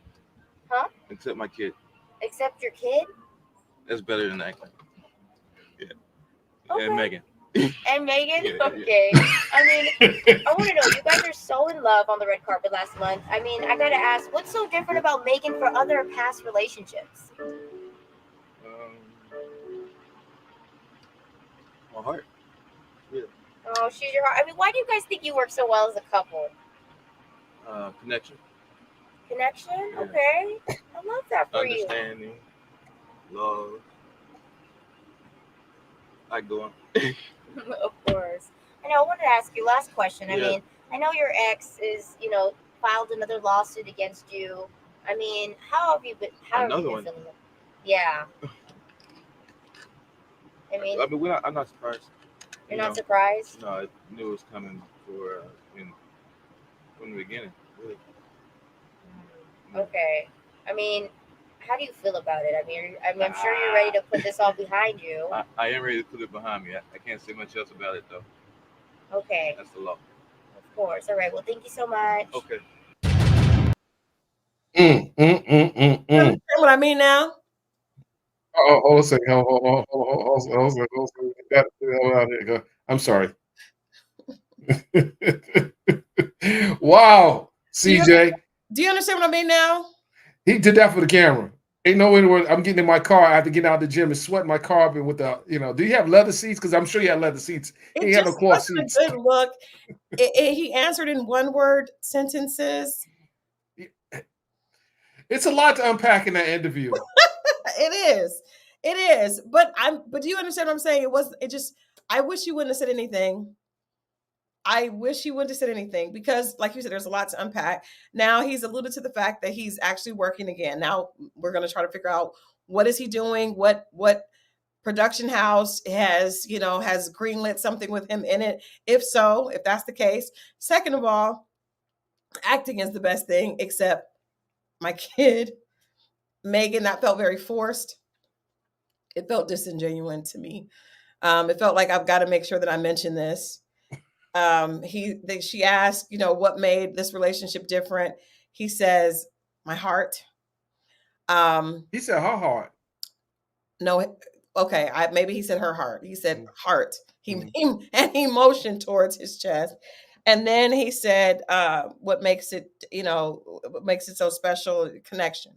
Huh? Except my kid. Except your kid? That's better than acting. Yeah. Okay. And Megan. And Megan? Yeah. Okay. I mean, I want to know, you guys are so in love on the red carpet last month. I mean, I got to ask, what's so different about Megan for other past relationships? My heart. Yeah. Oh, she's your heart. I mean, why do you guys think you work so well as a couple? Connection. Connection? Yeah. Okay. I love that for you. Understanding. Love. Like going. Of course. I know, I wanted to ask you, last question. I Yeah. mean, I know your ex is, filed another lawsuit against you. I mean, how have you been Another one? feeling? Yeah. I mean, I'm not surprised. you're not surprised? No, I knew it was coming from the beginning. Really. Okay. I mean, how do you feel about it? I mean, I'm sure you're ready to put this all behind you. I am ready to put it behind me. I can't say much else about it though. Okay. That's the law. Of course. All right. Well, thank you so much. Okay. You understand what I mean now? Hold on a second. Hold on. Get that out here. Go. I'm sorry. Wow, CJ. Do you understand what I mean now? He did that for the camera. Ain't no way where I'm getting in my car. I have to get out of the gym and sweat my car up with the, do you have leather seats? Because I'm sure you have leather seats. It He had no just cloth wasn't seats. a good look. He answered in one word sentences. It's a lot to unpack in that interview. It is. But do you understand what I'm saying? I wish you wouldn't have said anything. I wish he wouldn't have said anything because, like you said, there's a lot to unpack. Now he's alluded to the fact that he's actually working again. Now we're going to try to figure out what is he doing, what production house has greenlit something with him in it. If so, if that's the case. Second of all, acting is the best thing, except my kid, Megan, that felt very forced. It felt disingenuous to me. It felt like I've got to make sure that I mention this. She asked, what made this relationship different. He says, my heart. He said her heart. No, okay, maybe he said her heart. He said heart. Mhm. He motioned towards his chest. And then he said, what makes it, what makes it so special, connection.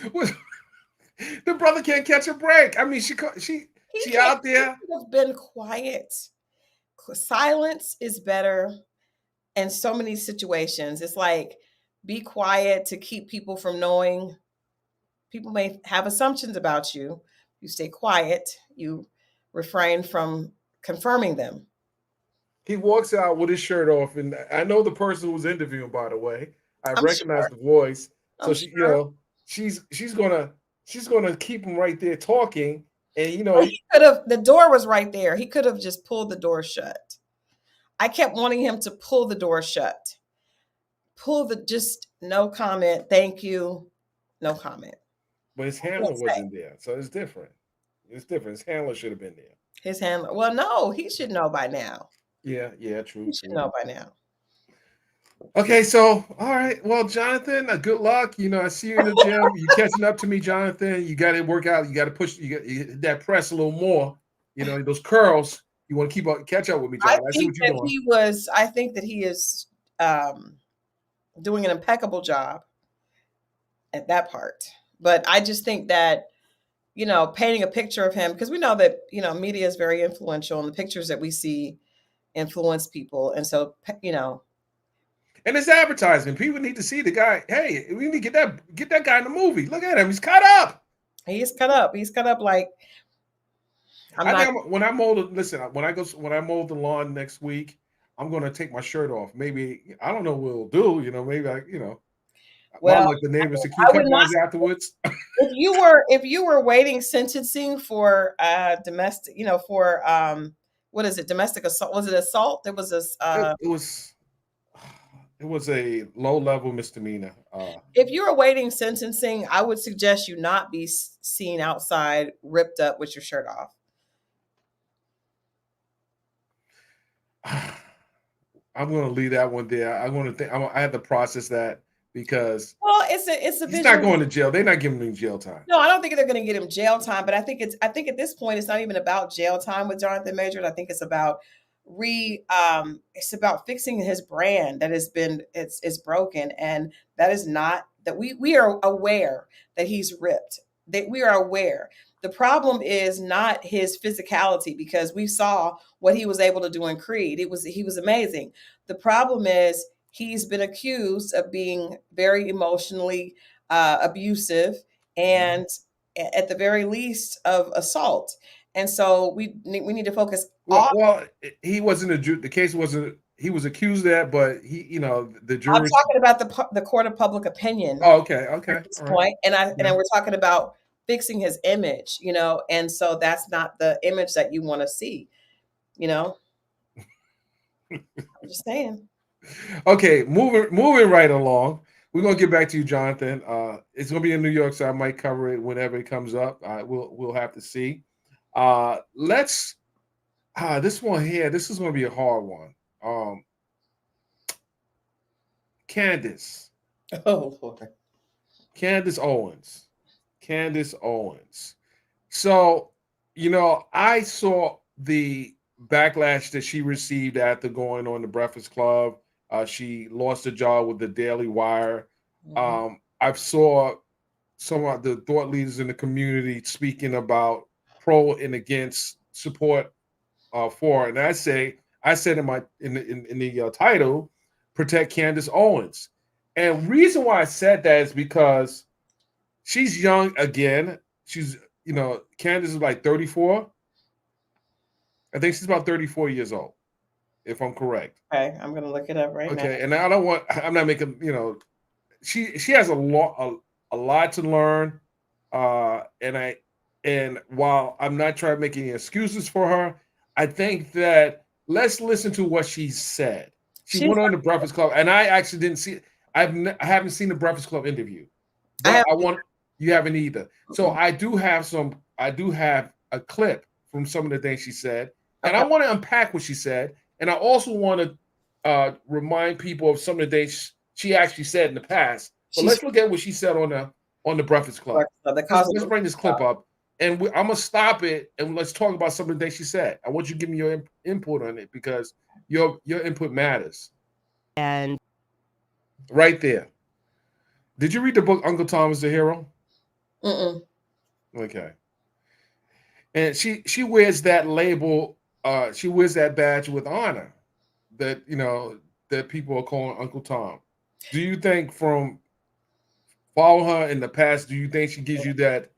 The brother can't catch a break. I mean, she out there. He could have been quiet. Silence is better in so many situations. It's like, be quiet to keep people from knowing. People may have assumptions about you. You stay quiet. You refrain from confirming them. He walks out with his shirt off, and I know the person who was interviewing, by the way. I I'm recognize sure. the voice. So I'm she, sure. she's gonna keep him right there talking, and He could have. The door was right there. He could have just pulled the door shut. I kept wanting him to pull the door shut. Just no comment. Thank you. No comment. but his handler wasn't there, so it's different. It's different. His handler should have been there. His handler. Well, no, he should know by now. Yeah, true. He should know by now. Okay, so all right. Well, Jonathan, good luck. I see you in the gym. You catching up to me, Jonathan. You got to work out. You got to push. You hit that press a little more. Those curls. You want to catch up with me, John. I see what you're doing. I think that he is doing an impeccable job at that part. But I just think that, painting a picture of him, because we know that, media is very influential, and the pictures that we see influence people. And so, And it's advertising. People need to see the guy. Hey, we need to get that guy in the movie. Look at him. He's cut up. He's cut up. He's cut up like when I mow the lawn next week, I'm gonna take my shirt off. Maybe I don't know what it'll do. Maybe well, like the neighbors to keep cutting guys afterwards. If you were waiting sentencing for domestic, for what is it? Domestic assault? Was it assault? There was this. It was a low-level misdemeanor. If you were awaiting sentencing, I would suggest you not be seen outside ripped up with your shirt off. I'm going to leave that one there. I have to process that because it's a he's not going to jail. They're not giving him jail time. No, I don't think they're going to get him jail time. But I think at this point, it's not even about jail time with Jonathan Majors. I think it's about it's about fixing his brand that has been it's broken, and that is not that we are aware that he's ripped. That we are aware. The problem is not his physicality, because we saw what he was able to do in Creed. He was amazing. The problem is he's been accused of being very emotionally abusive, and at the very least of assault. And so we need to focus. Well, he wasn't the case wasn't. He was accused of that, but the jury. I'm talking about the court of public opinion. Oh, okay. At this point, and we're talking about fixing his image, and so that's not the image that you want to see, I'm just saying. Okay, moving right along. We're gonna get back to you, Jonathan. It's gonna be in New York, so I might cover it whenever it comes up. We'll have to see. This one here. This is gonna be a hard one. Candace. Oh Lord. Candace Owens. So, I saw the backlash that she received after going on the Breakfast Club. She lost her job with the Daily Wire. I saw some of the thought leaders in the community speaking about pro and against support for, and I said in the title, protect Candace Owens. And reason why I said that is because she's young again. She's, Candace is like 34. I think she's about 34 years old, if I'm correct. Okay, I'm gonna look it up right now. Okay, and I'm not making, she has a lot to learn. And while I'm not trying to make any excuses for her, I think that let's listen to what she said. She went on the Breakfast Club, and I actually didn't see. I haven't seen the Breakfast Club interview. But you haven't either. So I do have a clip from some of the things she said, and I want to unpack what she said, and I also want to remind people of some of the things she actually said in the past. But let's look at what she said on the Breakfast Club. Let's bring this clip up, and I'm gonna stop it, and let's talk about some of the things she said. I want you to give me your input on it because your input matters. And right there. Did you read the book Uncle Tom is the Hero? Okay. And she wears that label. She wears that badge with honor. That that people are calling Uncle Tom. Do you think from following her in the past, do you think she gives you that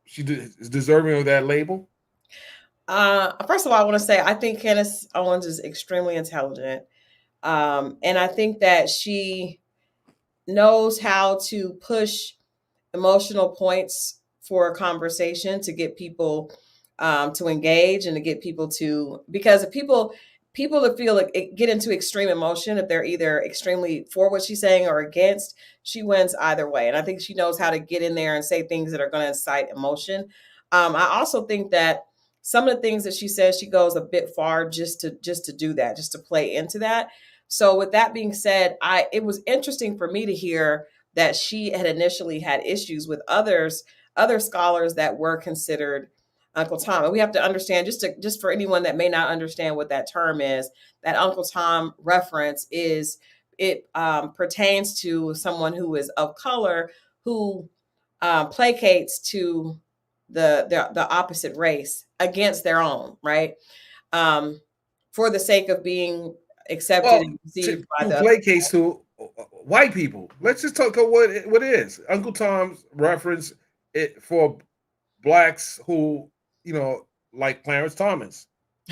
she is deserving of that label? First of all, I want to say I think Candace Owens is extremely intelligent. And I think that she knows how to push emotional points for a conversation to get people to engage and to get people to, because if people that feel like get into extreme emotion, if they're either extremely for what she's saying or against, she wins either way. And I think she knows how to get in there and say things that are going to incite emotion. I also think that some of the things that she says, she goes a bit far just to do that, just to play into that. So with that being said, it was interesting for me to hear that she had initially had issues with other scholars that were considered Uncle Tom. And we have to understand, just for anyone that may not understand what that term is, that Uncle Tom reference is, it pertains to someone who is of color who placates to the opposite race against their own, right? For the sake of being accepted and received by the placates to white people. Let's just talk about what it is. Uncle Tom's reference it for blacks who, like Clarence Thomas,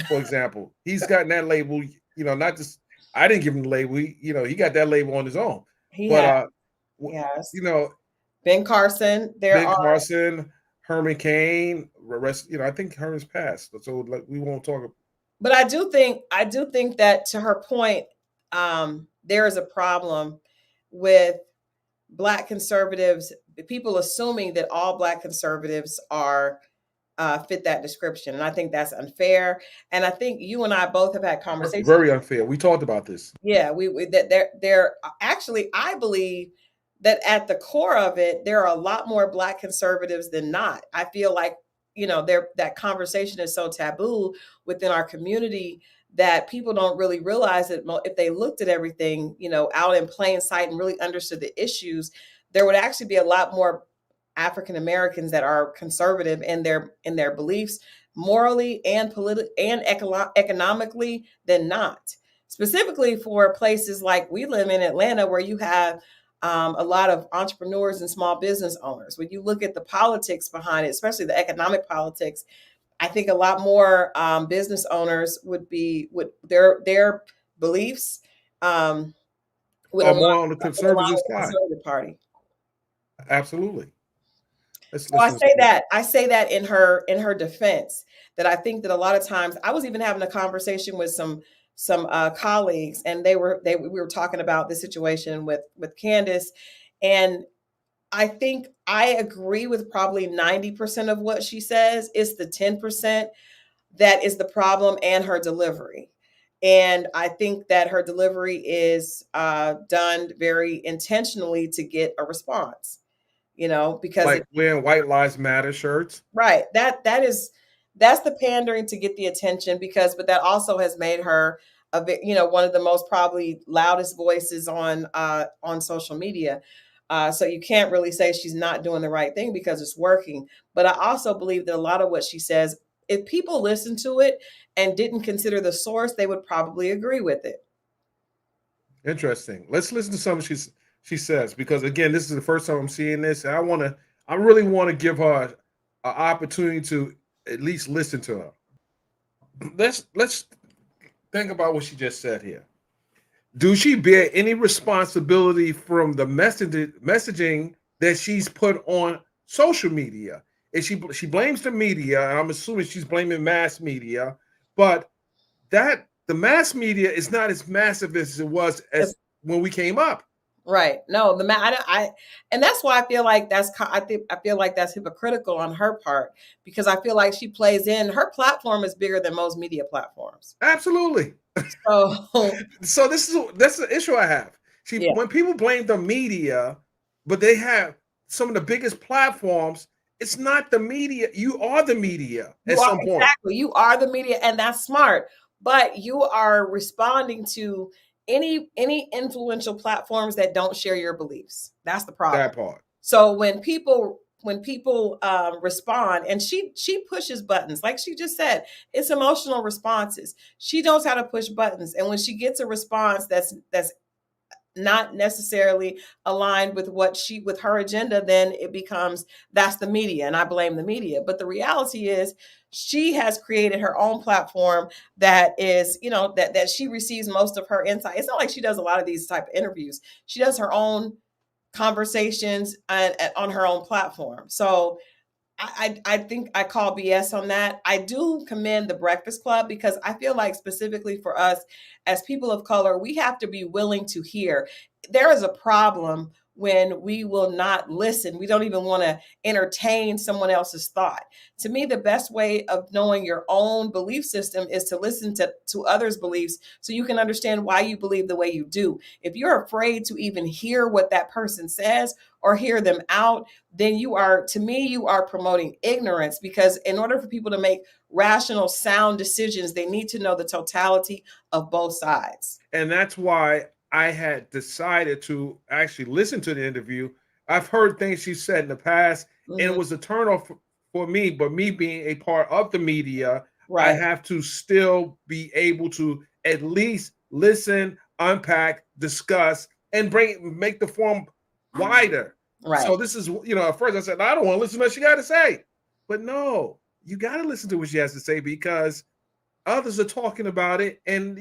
for example. He's gotten that label, not just, I didn't give him the label. He got that label on his own. Yes. Ben Carson, Carson, Herman Cain, I think Herman's passed. So we won't talk. But I do think that, to her point, there is a problem with Black conservatives, people assuming that all Black conservatives are fit that description. And I think that's unfair. And I think you and I both have had conversations. Very unfair. We talked about this. Yeah, that they're actually, I believe that at the core of it, there are a lot more Black conservatives than not. I feel like, that conversation is so taboo within our community that people don't really realize that if they looked at everything, out in plain sight and really understood the issues, there would actually be a lot more African Americans that are conservative in their beliefs, morally and politically and economically, than not. Specifically for places like we live in Atlanta, where you have a lot of entrepreneurs and small business owners. When you look at the politics behind it, especially the economic politics, I think a lot more business owners would their beliefs would are more on the conservative side. Conservative Party. Absolutely. So I say that in her defense, that I think that a lot of times, I was even having a conversation with some colleagues, and we were talking about the situation with Candace, and I think I agree with probably 90% of what she says. It's the 10% that is the problem, and her delivery. And I think that her delivery is done very intentionally to get a response, because like wearing White Lives Matter shirts. Right. That's the pandering to get the attention, but that also has made her one of the most probably loudest voices on social media. So you can't really say she's not doing the right thing, because it's working. But I also believe that a lot of what she says, if people listen to it and didn't consider the source, they would probably agree with it. Interesting. Let's listen to something she says, because again, this is the first time I'm seeing this, and I really want to give her an opportunity to at least listen to her. Let's think about what she just said here. Do she bear any responsibility from the messaging that she's put on social media? And she blames the media, and I'm assuming she's blaming mass media, but the mass media is not as massive as it was as when we came up. Right. No, and that's why I feel like I feel like that's hypocritical on her part, because I feel like she plays in, her platform is bigger than most media platforms. Absolutely. So So that's the issue I have. See, yeah, when people blame the media, but they have some of the biggest platforms, it's not the media. You are the media at you are some point. exactly, you are the media, and that's smart. But you are responding to any influential platforms that don't share your beliefs. That's the problem. That part. So when people respond, and she pushes buttons, like she just said, it's emotional responses. She knows how to push buttons, and when she gets a response that's not necessarily aligned with with her agenda, then it becomes, that's the media, and I blame the media. But the reality is, she has created her own platform that is, that she receives most of her insight. It's not like she does a lot of these type of interviews. She does her own conversations on her own platform. So I think I call BS on that. I do commend the Breakfast Club, because I feel like, specifically for us as people of color, we have to be willing to hear. There is a problem when we will not listen. We don't even want to entertain someone else's thought. To me, the best way of knowing your own belief system is to listen to others' beliefs, so you can understand why you believe the way you do. If you're afraid to even hear what that person says or hear them out, then to me, you are promoting ignorance, because in order for people to make rational, sound decisions, they need to know the totality of both sides. And that's why I had decided to actually listen to the interview. I've heard things she said in the past, and it Mhm. was a turnoff for me. But me being a part of the media, I Right, have to still be able to at least listen, unpack, discuss, and make the form wider. right. So this is, at first I said, I don't want to listen to what she got to say. But no, you got to listen to what she has to say, because others are talking about it, and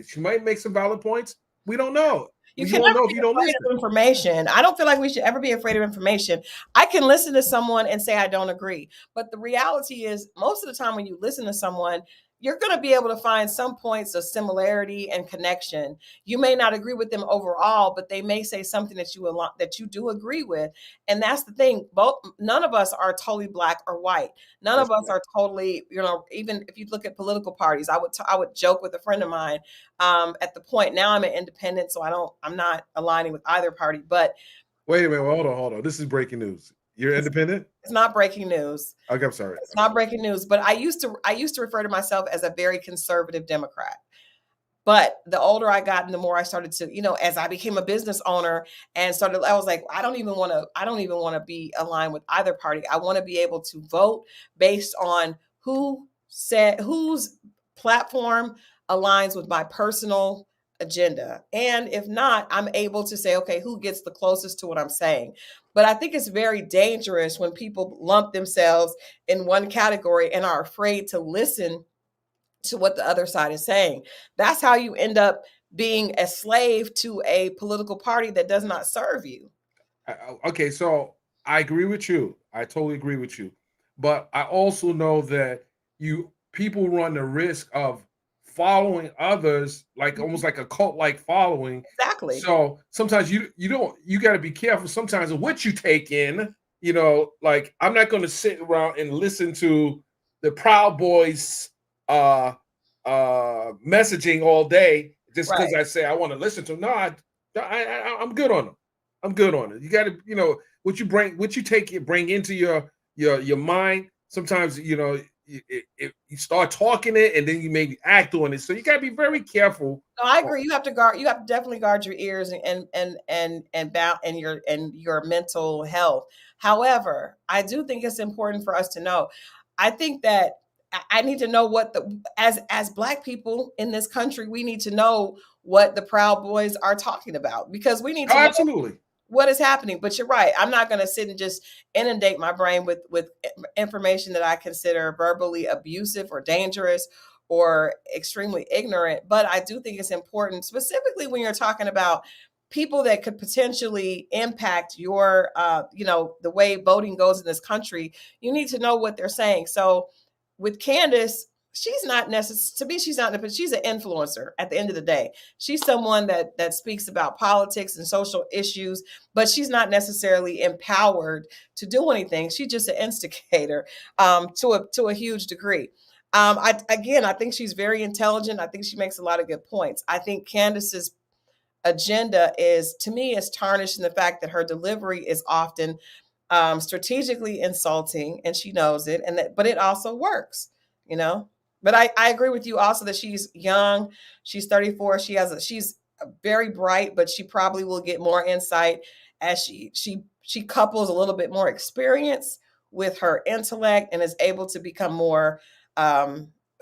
she might make some valid points. We don't know. You You can won't never know if be you don't afraid listen. of information. I don't feel like we should ever be afraid of information. I can listen to someone and say I don't agree. But the reality is, most of the time when you listen to someone, you're going to be able to find some points of similarity and connection. You may not agree with them overall, but they may say something that you do agree with. And that's the thing. None of us are totally black or white. None That's of us right. are totally, even if you look at political parties, I would joke with a friend of mine, at the point now, I'm an independent, so I'm not aligning with either party. But Wait a minute. Well, hold on. This is breaking news. You're it's, independent? it's not breaking news. Okay, I'm sorry. It's not breaking news. But I used to refer to myself as a very conservative Democrat. But the older I got, and the more I started to, as I became a business owner and I was like, I don't even want to be aligned with either party. I want to be able to vote based on whose platform aligns with my personal agenda. And if not, I'm able to say, okay, who gets the closest to what I'm saying? But I think it's very dangerous when people lump themselves in one category and are afraid to listen to what the other side is saying. That's how you end up being a slave to a political party that does not serve you. Okay, so I agree with you. I totally agree with you. But I also know that people run the risk of following others, like almost like a cult like following. Exactly. So sometimes you got to be careful sometimes of what you take in. Like, I'm not going to sit around and listen to the Proud Boys messaging all day just because Right. I say I want to listen to them. No, I'm good on them. I'm good on it. You got to, what you bring into your mind. Sometimes, you start talking it, and then you maybe act on it. So you got to be very careful. No, I agree. You have to guard. You have to definitely guard your ears and your mental health. However, I do think it's important for us to know. I think that I need to know what as Black people in this country, we need to know what the Proud Boys are talking about, because we need Oh, to know absolutely. what is happening. But you're right. I'm not going to sit and just inundate my brain with information that I consider verbally abusive or dangerous or extremely ignorant. But I do think it's important, specifically when you're talking about people that could potentially impact your, the way voting goes in this country. You need to know what they're saying. So with Candace, she's not necessarily, to me, she's not, but she's an influencer at the end of the day. She's someone that speaks about politics and social issues, but she's not necessarily empowered to do anything. She's just an instigator to a huge degree. I think she's very intelligent. I think she makes a lot of good points. I think Candace's agenda is, to me, is tarnished in the fact that her delivery is often strategically insulting, and she knows it, but it also works, you know. But I agree with you also that she's young. She's 34. She's very bright, but she probably will get more insight as she couples a little bit more experience with her intellect and is able to become more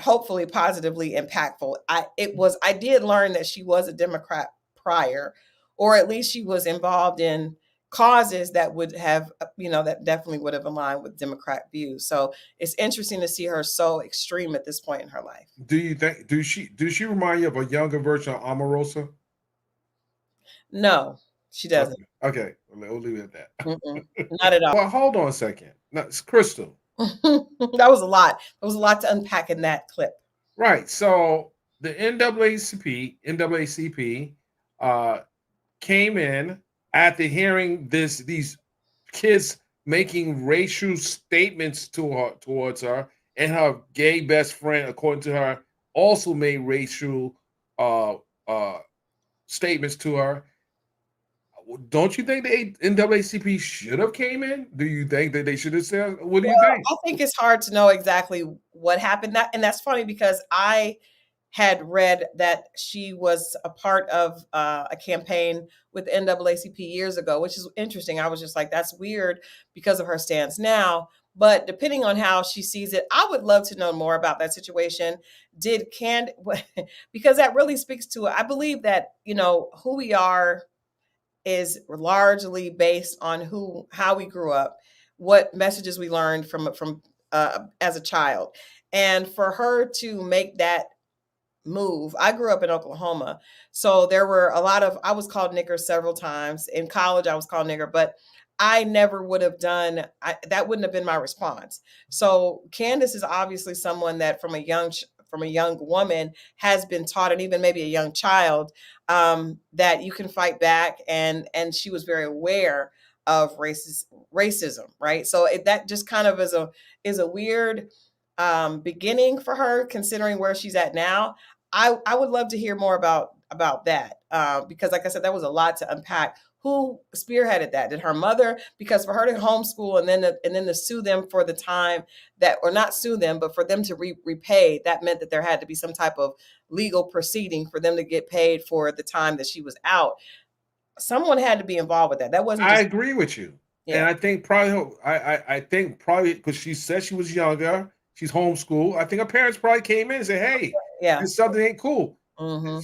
hopefully positively impactful. I did learn that she was a Democrat prior, or at least she was involved in causes that would have, that definitely would have aligned with Democrat views. So it's interesting to see her so extreme at this point in her life. Do you think does she remind you of a younger version of Omarosa? No, she doesn't. Okay. We'll leave it at that. Not at all. Well, hold on a second. No, it's Crystal. That was a lot. There was a lot to unpack in that clip. Right. So the NAACP came in after hearing these kids making racial statements towards her, and her gay best friend, according to her, also made racial statements to her. Don't you think the NAACP should have came in? Do you think that they should have said? What do you think? I think it's hard to know exactly what happened. And that's funny because I had read that she was a part of a campaign with the NAACP years ago, which is interesting. I was just like, that's weird because of her stance now. But depending on how she sees it, I would love to know more about that situation. Because that really speaks to it. I believe that, who we are is largely based on how we grew up, what messages we learned from as a child. And for her to make that move, I grew up in Oklahoma, so there were I was called nigger several times. In college, I was called nigger, but I never would have done, that wouldn't have been my response. So Candace is obviously someone that from a young woman has been taught, and even maybe a young child, that you can fight back, and she was very aware of racism, right? So that just kind of is a weird beginning for her, considering where she's at now. I would love to hear more about that because, like I said, that was a lot to unpack. Who spearheaded that? Did her mother? Because for her to homeschool and then to sue them for the time that, or not sue them, but for them to repay, that meant that there had to be some type of legal proceeding for them to get paid for the time that she was out. Someone had to be involved with that. That wasn't. I agree with you, yeah. And I think probably because she said she was younger, she's homeschooled. I think her parents probably came in and said, "Hey, yeah, this something ain't cool." Mm-hmm.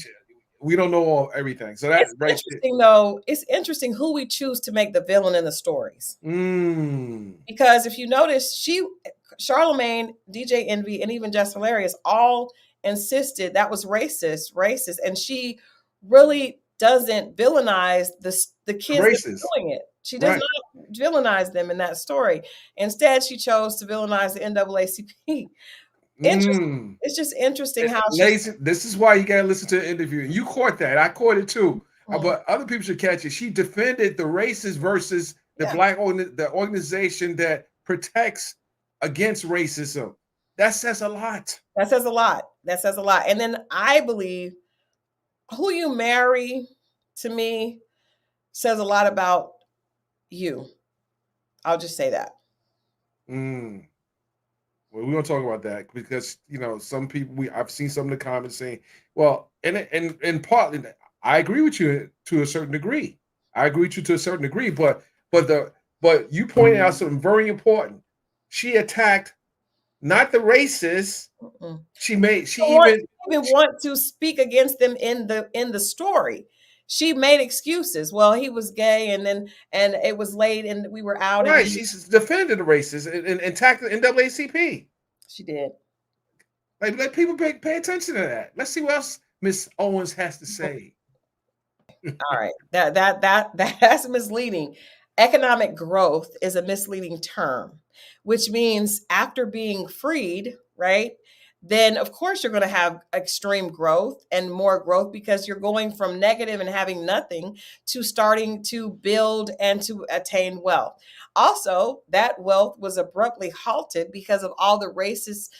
We don't know everything. So that's interesting, though. It's interesting who we choose to make the villain in the stories. Because if you notice, Charlemagne, DJ Envy, and even Just Hilarious all insisted that was racist, and she really doesn't villainize the kids that are doing it. She does not villainize them in that story. Instead, she chose to villainize the NAACP. Interesting. It's just interesting how this is why you gotta listen to the interview. You caught that. I caught it too. But other people should catch it. She defended the racist versus the black the organization that protects against racism. That says a lot. That says a lot. And then I believe who you marry, to me, says a lot about you. I'll just say that. Well, we're gonna talk about that because some people I've seen some of the comments saying, well, and partly I agree with you to a certain degree. But you pointed out something very important. She attacked not the racists. She even want to speak against them in the story. She made excuses. Well, he was gay, and it was late, and we were out. Right, she defended the racists and attacked the NAACP. She did. Like, let people pay attention to that. Let's see what else Miss Owens has to say. All right, that's misleading. Economic growth is a misleading term, which means after being freed, right? then of course you're going to have extreme growth and more growth, because you're going from negative and having nothing to starting to build and to attain wealth. Also, that wealth was abruptly halted because of all the racist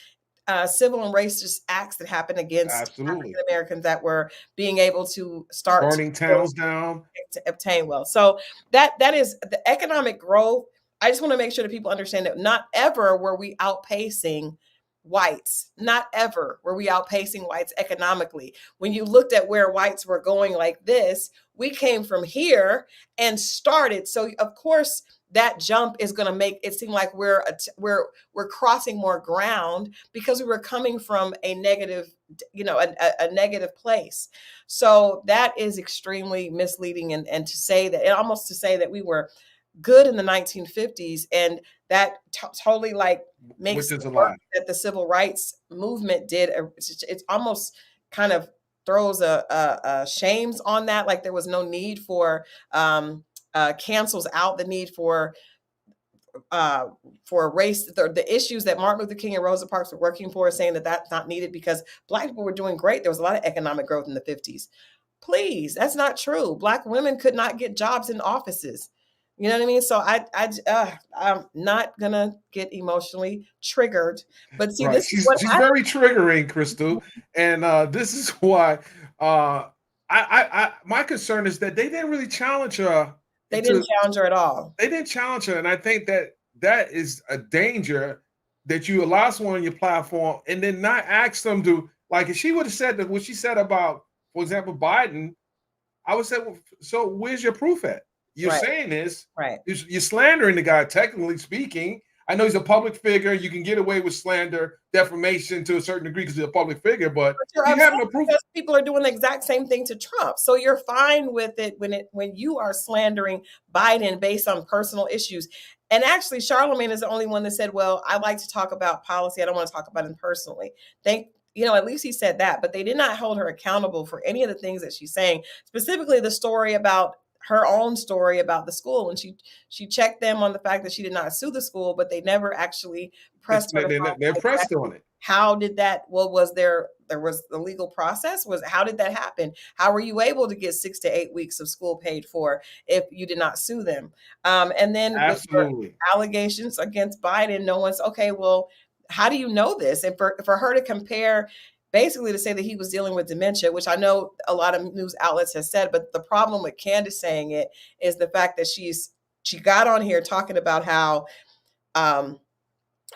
civil and racist acts that happened against Absolutely. African Americans that were being able to start Burning towns down. to obtain wealth. So that is the economic growth. I just want to make sure that people understand that not ever were we outpacing whites. Not ever were we outpacing whites economically. When you looked at where whites were going like this, we came from here and started. So of course that jump is going to make it seem like we're crossing more ground, because we were coming from a negative, a negative place. So that is extremely misleading, and to say that, and almost to say that we were good in the 1950s, and that totally like makes Which is the a work lie. that the civil rights movement did. It's almost kind of throws a shames on that, like there was no need for cancels out the need for race, the issues that Martin Luther King and Rosa Parks were working for, saying that that's not needed because Black people were doing great. There was a lot of economic growth in the 50s. Please, that's not true. Black women could not get jobs in offices. You know what I mean? So I'm not gonna get emotionally triggered, but see, Right. this is what She's happened. very triggering, Crystal. And this is why my concern is that they didn't really challenge her. They didn't challenge her at all. They didn't challenge her. And I think that is a danger, that you allow someone on your platform and then not ask them to, like, if she would have said that what she said about, for example, Biden, I would say, well, so where's your proof at? You're Right. saying this, Right. you're slandering the guy, technically speaking. I know he's a public figure. You can get away with slander, defamation to a certain degree because he's a public figure, but you're you have upset no proof. because people are doing the exact same thing to Trump. So you're fine with it when you are slandering Biden based on personal issues. And actually, Charlemagne is the only one that said, well, I like to talk about policy. I don't want to talk about it personally. At least he said that, but they did not hold her accountable for any of the things that she's saying, specifically the story about her own story about the school. And she checked them on the fact that she did not sue the school, but they never actually pressed her. They're pressed on it. How did that, was there was the legal process? How did that happen? How were you able to get 6 to 8 weeks of school paid for if you did not sue them? And then Absolutely. with allegations against Biden, no one's, okay, well, how do you know this? And for her to compare, basically to say that he was dealing with dementia, which I know a lot of news outlets have said, but the problem with Candace saying it is the fact that she got on here talking about how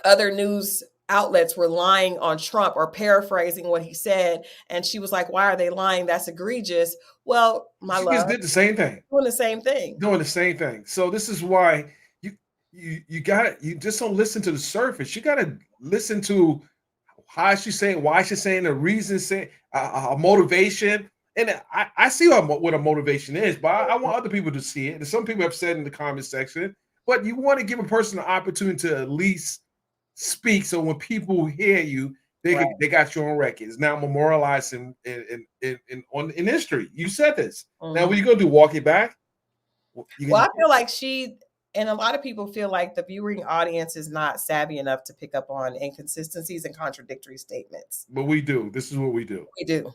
other news outlets were lying on Trump or paraphrasing what he said. And she was like, why are they lying? That's egregious. Well, my She love, just did the same thing. doing the same thing. Doing the same thing. So this is why you just don't listen to the surface. You got to listen to how she's saying, why she's saying, the reason, saying motivation. And I see what a motivation is, but I want other people to see it. And some people have said in the comment section, but you want to give a person an opportunity to at least speak, so when people hear you, they got you on record. It's now memorialized in history. You said this. Now, what are you gonna do? Walk it back? I feel like and a lot of people feel like the viewing audience is not savvy enough to pick up on inconsistencies and contradictory statements. But we do. This is what we do. We do.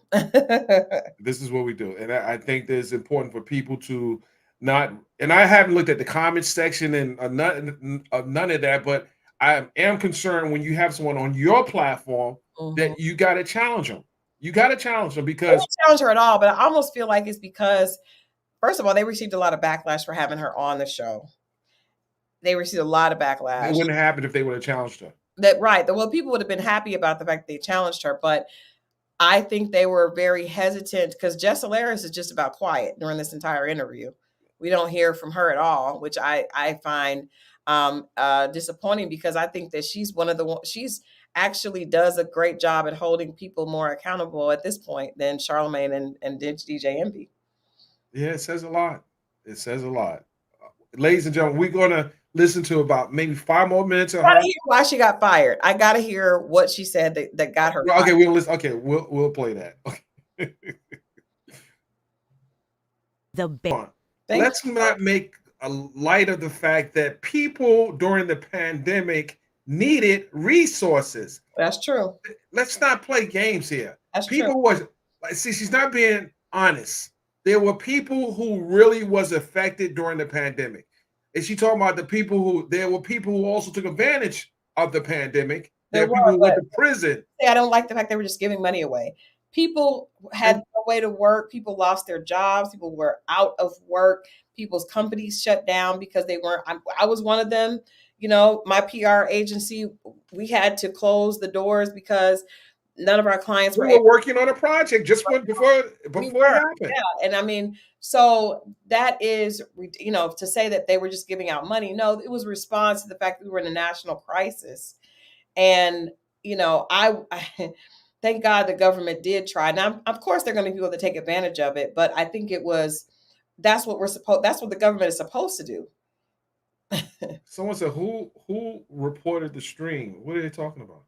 This is what we do. And I think that it's important for people to not, and I haven't looked at the comments section and none of that, but I am concerned when you have someone on your platform that you got to challenge them. You got to challenge them because. I don't challenge her at all, but I almost feel like it's because, first of all, they received a lot of backlash for having her on the show. They received a lot of backlash. It wouldn't have happened if they would have challenged her. People would have been happy about the fact that they challenged her, but I think they were very hesitant because Jess Alaris is just about quiet during this entire interview. We don't hear from her at all, which I find disappointing, because I think that she's she's actually does a great job at holding people more accountable at this point than Charlemagne and DJ Envy. Yeah, it says a lot. It says a lot. Ladies and gentlemen, we're going to listen to about maybe 5 more minutes of her. Hear why she got fired. I got to hear what she said that got her fired. Okay, we'll listen. Okay, we'll play that. Okay. Let's not make a light of the fact that people during the pandemic needed resources. That's true. Let's not play games here. That's People true. was see, she's not being honest. There were people who really was affected during the pandemic. And she talking about there were people who also took advantage of the pandemic. There There are people were, who went but to prison. I don't like the fact they were just giving money away. People had And no way to work. People lost their jobs. People were out of work. People's companies shut down because they weren't. I was one of them. You know, my PR agency, we had to close the doors because none of our clients we were were able. working on a project just before We it were, happened. yeah. And I mean, so that is, you know, to say that they were just giving out money. No, it was response to the fact that we were in a national crisis. And, you know, I thank God the government did try. Now, of course, there are going to be people that take advantage of it, but I think that's what the government is supposed to do. Someone said, who reported the stream? What are they talking about?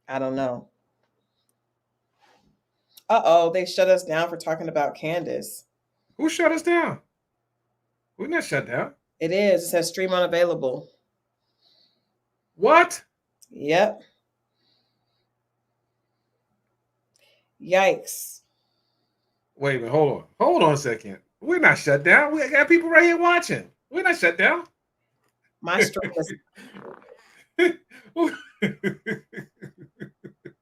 I don't know. Uh-oh, they shut us down for talking about Candace. Who shut us down? We're not shut down. It is. It says stream unavailable. What? Yep. Yikes. Wait a minute. Hold on. Hold on a second. We're not shut down. We got people right here watching. We're not shut down. My stream is.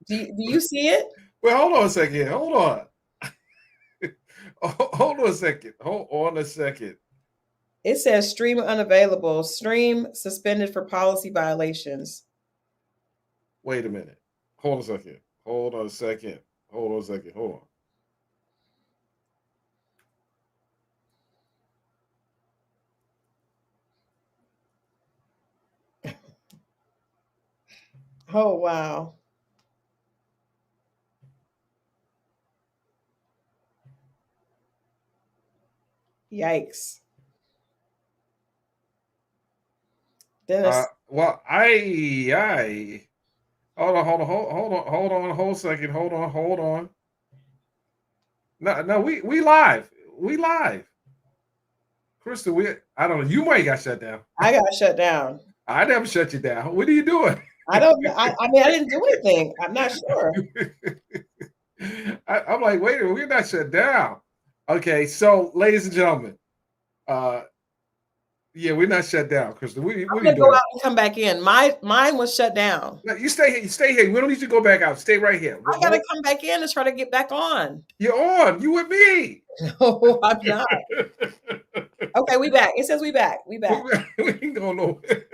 Do you see it? Well, hold on a second. Hold on. Hold on a second. Hold on a second. It says stream unavailable. Stream suspended for policy violations. Wait a minute. Hold on a second. Hold on a second. Hold on a second. Hold on. Oh, wow. Yikes. Dennis. Well, I hold on, hold second, hold on. No, we live. We live. Crystal, I don't know. You might got shut down. I got shut down. I never shut you down. What are you doing? I don't I mean I didn't do anything. I'm not sure. I'm like, wait a minute, we're not shut down. Okay, so ladies and gentlemen, yeah, we're not shut down, Crystal. What I'm are you gonna go doing? out and come back in. Mine was shut down. No, you stay here. You stay here. We don't need you to go back out. Stay right here. I gotta come back in and try to get back on. You're on. You with me. No, I'm not. Okay, we back. It says we back. We back. We ain't going nowhere.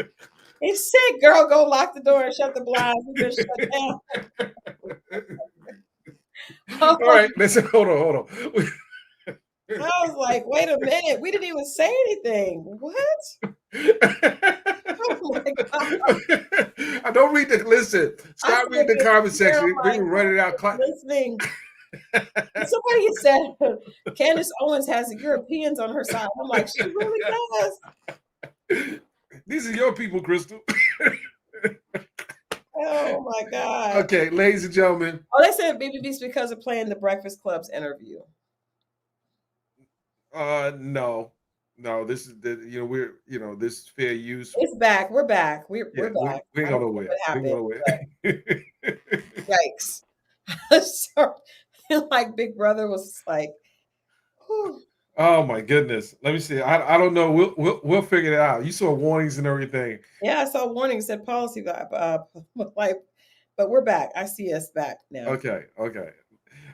He said, girl, go lock the door and shut the blinds. We've been shut down. All right, listen, hold on. I was like, wait a minute. We didn't even say anything. What? Oh my God. I don't read the listen. Stop reading the comment section. We like, can run it out. Listening. Somebody said Candace Owens has Europeans on her side. I'm like, she really does. These are your people, Crystal. Oh my God. Okay, ladies and gentlemen. Oh, they said BBB's because of playing the Breakfast Club's interview. No. This is this is fair use. It's back. We're back. We're back. We ain't going nowhere. Yikes. So, like Big Brother was like, whew. Oh my goodness. Let me see. I don't know. We'll figure it out. You saw warnings and everything. Yeah, I saw warnings said policy like, but we're back. I see us back now. Okay.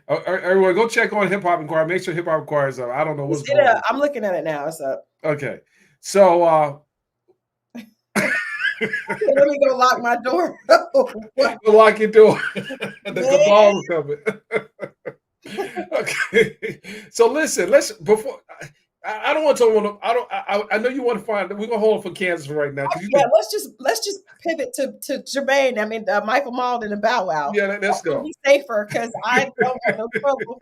Everyone, go check on Hip Hop Inquiry. Make sure Hip Hop Inquiry is up. I don't know what's going on. I'm looking at it now. It's up. Okay. So let me go lock my door. Lock your door. The ball is coming. Okay. So listen, before I don't want to I know you want to find. We're gonna hold it for Kansas for right now. Yeah, let's just pivot to Jermaine. I mean, Michael Malden and Bow Wow. Yeah, let's go. Be safer because I don't have no trouble.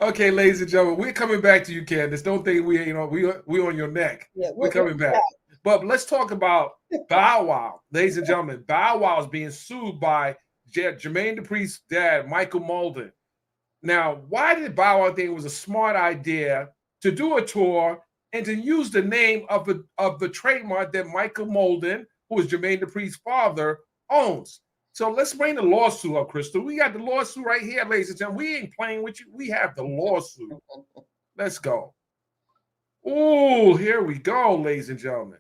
Okay, ladies and gentlemen, we're coming back to you, Candace. Don't think we on your neck. Yeah, we're coming back. But let's talk about Bow Wow, ladies and gentlemen. Bow Wow is being sued by Jermaine Dupri's dad, Michael Malden. Now, why did Bow Wow think it was a smart idea to do a tour and to use the name of the trademark that Michael Molden, who is Jermaine Dupri's father, owns. So let's bring the lawsuit up, Crystal. We got the lawsuit right here, ladies and gentlemen. We ain't playing with you. We have the lawsuit. Let's go. Oh, here we go, ladies and gentlemen.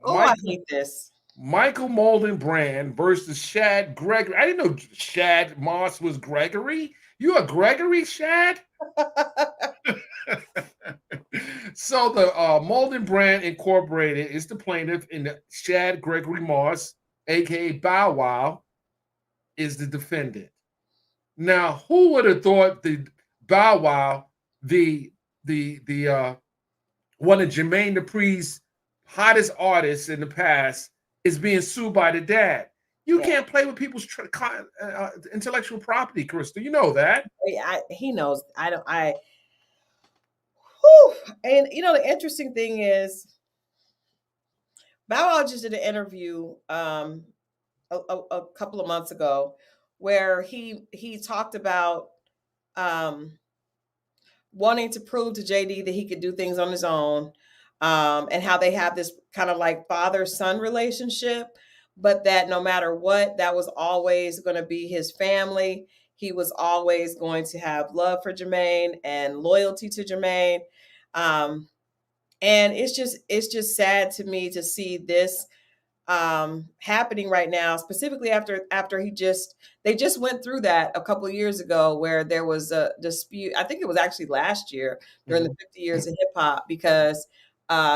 Oh, I hate this. Michael Molden brand versus Shad Gregory. I didn't know Shad Moss was Gregory. You a Gregory, Shad? So the Molden brand Incorporated is the plaintiff, and the Shad Gregory Moss, aka Bow Wow, is the defendant. Now, who would have thought the Bow Wow, the one of Jermaine Dupri's hottest artists in the past, is being sued by the dad? You can't play with people's intellectual property, Crystal. You know that. He knows. Whew. And you know, the interesting thing is, Bow Wow just did an interview a couple of months ago where he talked about wanting to prove to JD that he could do things on his own, and how they have this kind of like father-son relationship, but that no matter what, that was always going to be his family. He was always going to have love for Jermaine and loyalty to Jermaine. And it's just sad to me to see this happening right now, specifically after they just went through that a couple of years ago, where there was a dispute. I think it was actually last year during the 50 years of hip hop, because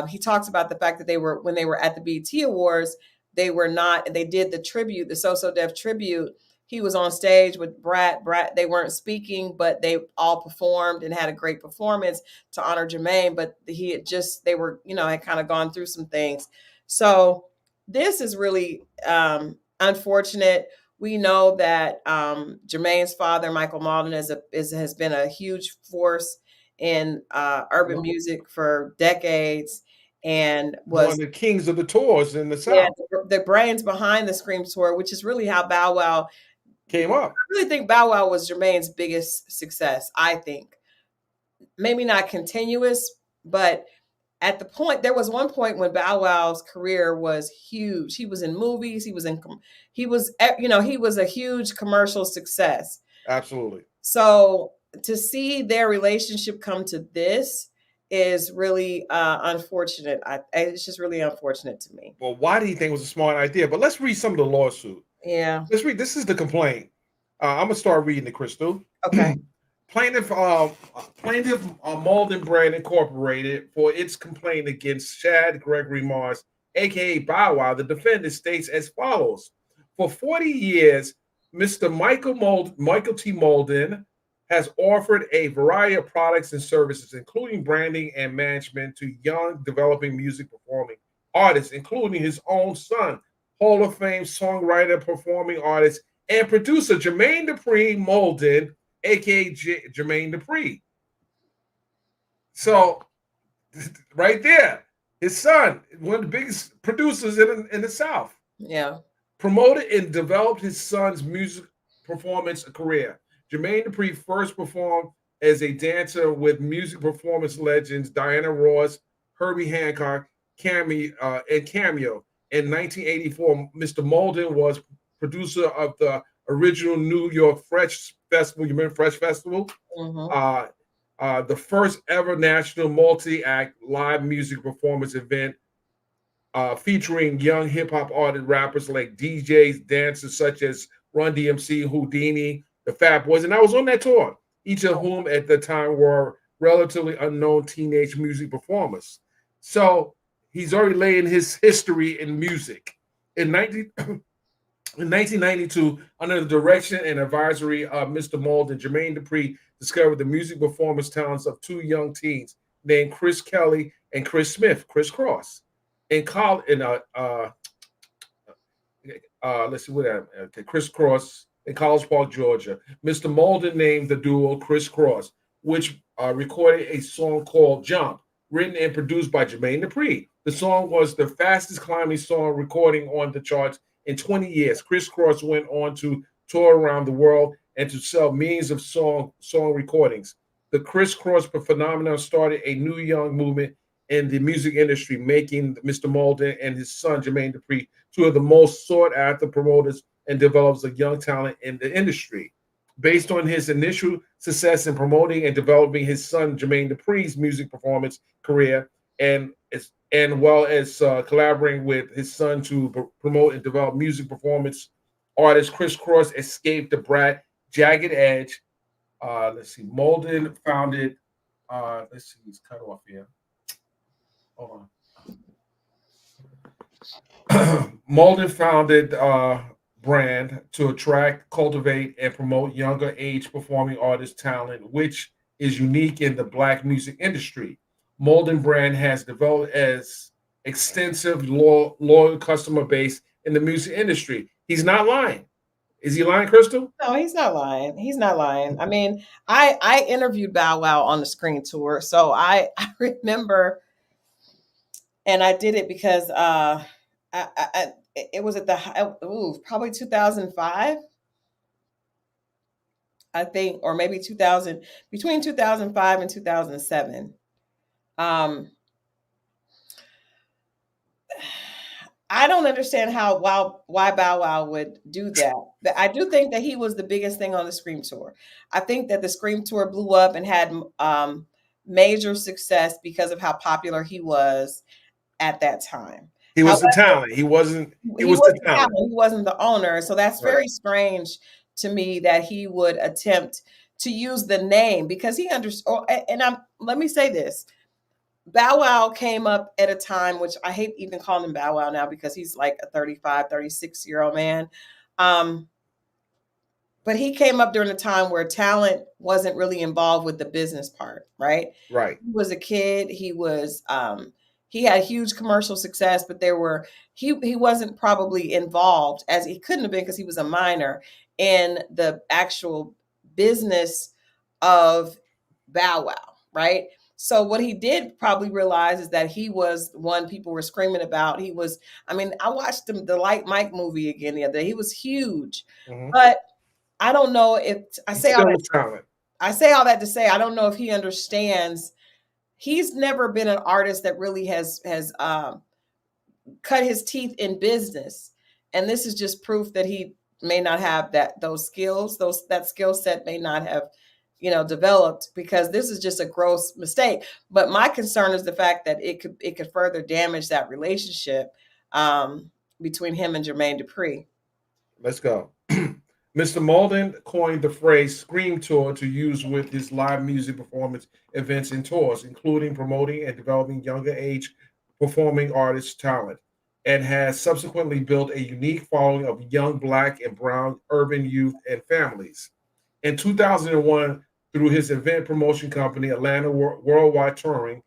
he talks about the fact that when they were at the BET Awards, they did the tribute, the So Def tribute. He was on stage with Brat. They weren't speaking, but they all performed and had a great performance to honor Jermaine. But they were, had kind of gone through some things. So this is really unfortunate. We know that Jermaine's father, Michael Malden, has been a huge force in urban music for decades, and was one of the kings of the tours in the South. The brains behind the Scream tour, which is really how Bow Wow came up. I really think Bow Wow was Jermaine's biggest success. I think maybe not continuous, but there was one point when Bow Wow's career was huge. He was in movies. He was a huge commercial success. Absolutely. So to see their relationship come to this is really unfortunate. It's just really unfortunate to me. Well, why do you think it was a smart idea? But let's read some of the lawsuit. Yeah. Let's read. This is the complaint. I'm gonna start reading it, Crystal. Okay. Plaintiff Malden Brand Incorporated, for its complaint against Shad Gregory Moss, aka Bow Wow, the defendant states as follows: for 40 years, Mr. Michael T. Molden has offered a variety of products and services, including branding and management, to young, developing music performing artists, including his own son, Hall of Fame songwriter, performing artist, and producer Jermaine Dupri Molden, aka Jermaine Dupri. So, right there, his son, one of the biggest producers in the South. Yeah. Promoted and developed his son's music performance career. Jermaine Dupri first performed as a dancer with music performance legends Diana Ross, Herbie Hancock, and Cameo. In 1984, Mr. Molden was producer of the original New York Fresh Festival. You remember Fresh Festival? Mm-hmm. The first ever national multi-act live music performance event featuring young hip-hop artists, rappers like DJs, dancers such as Run DMC, Houdini, the Fat Boys, and I was on that tour, each of whom at the time were relatively unknown teenage music performers. So he's already laying his history in music. In 1992, under the direction and advisory of Mr. Molden, Jermaine Dupri discovered the music performance talents of two young teens named Chris Kelly and Chris Smith, Chris Cross. Chris Cross in College Park, Georgia. Mr. Molden named the duo Chris Cross, which recorded a song called Jump, written and produced by Jermaine Dupri. The song was the fastest climbing song recording on the charts in 20 years. Chris Cross went on to tour around the world and to sell millions of song recordings. The crisscross phenomenon started a new young movement in the music industry, making Mr. Malden and his son Jermaine Dupri two of the most sought after promoters and developers of young talent in the industry. Based on his initial success in promoting and developing his son Jermaine Dupri's music performance career, and well as collaborating with his son to promote and develop music performance artist Chris Cross escaped the brat jagged edge. Let's see, Molden founded. Let's see, he's cut off here. Hold on. Molden founded brand to attract, cultivate, and promote younger age performing artist talent, which is unique in the Black music industry. Molden brand has developed as extensive loyal customer base in the music industry. He's not lying. Is he lying, Crystal? No, he's not lying. He's not lying. I mean, I interviewed Bow Wow on the screen tour, so I remember, and I did it because it was at the probably 2005, I think, or maybe 2000, between 2005 and 2007. I don't understand why Bow Wow would do that. But I do think that he was the biggest thing on the Scream tour. I think that the Scream tour blew up and had major success because of how popular he was at that time. He was the talent. He wasn't. He was the talent. He wasn't the owner. So that's Right. very strange to me that he would attempt to use the name because he understood. And let me say this. Bow Wow came up at a time, which I hate even calling him Bow Wow now because he's like a 35, 36-year-old man. But he came up during a time where talent wasn't really involved with the business part, right? Right. He was a kid. He was he had huge commercial success, but he wasn't probably involved, as he couldn't have been because he was a minor, in the actual business of Bow Wow, right? So what he did probably realize is that he was the one people were screaming about. I mean, I watched the Light Mike movie again the other day. He was huge, but I don't know if I say all that to say I don't know if he understands. He's never been an artist that really has cut his teeth in business, and this is just proof that he may not have those skills. That skill set may not have developed, because this is just a gross mistake. But my concern is the fact that it could further damage that relationship between him and Jermaine Dupri. Let's go. Mr. Malden coined the phrase Scream Tour to use with his live music performance events and tours, including promoting and developing younger age performing artists' talent, and has subsequently built a unique following of young Black and Brown urban youth and families. In 2001, through his event promotion company, Atlanta Worldwide Touring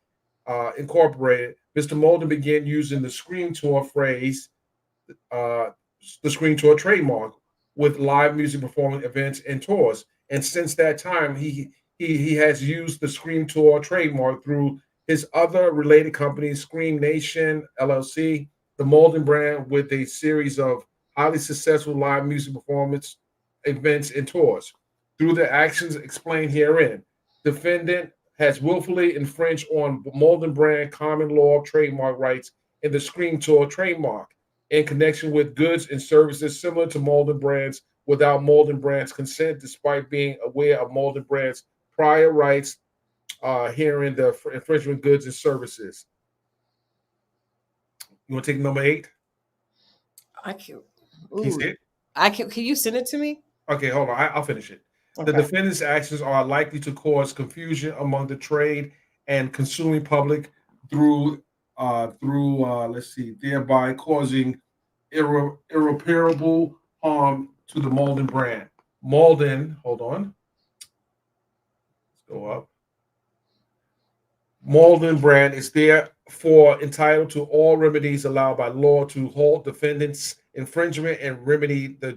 Incorporated, Mr. Molden began using the Scream Tour phrase, the Scream Tour trademark, with live music performance events and tours. And since that time, he has used the Scream Tour trademark through his other related companies, Scream Nation LLC, the Molden brand, with a series of highly successful live music performance events and tours. Through the actions explained herein, defendant has willfully infringed on Molden brand common law trademark rights in the Scream Tour trademark in connection with goods and services similar to Molden brands without Molden brands' consent, despite being aware of Molden brands' prior rights herein the infringement goods and services. You want to take number 8? I can't. He's it. Can you send it to me? Okay, hold on. I'll finish it. Okay. The defendant's actions are likely to cause confusion among the trade and consuming public through let's see, thereby causing irreparable harm to the Molden brand. Molden, hold on. Let's go up. Molden brand is therefore entitled to all remedies allowed by law to halt defendant's infringement and remedy the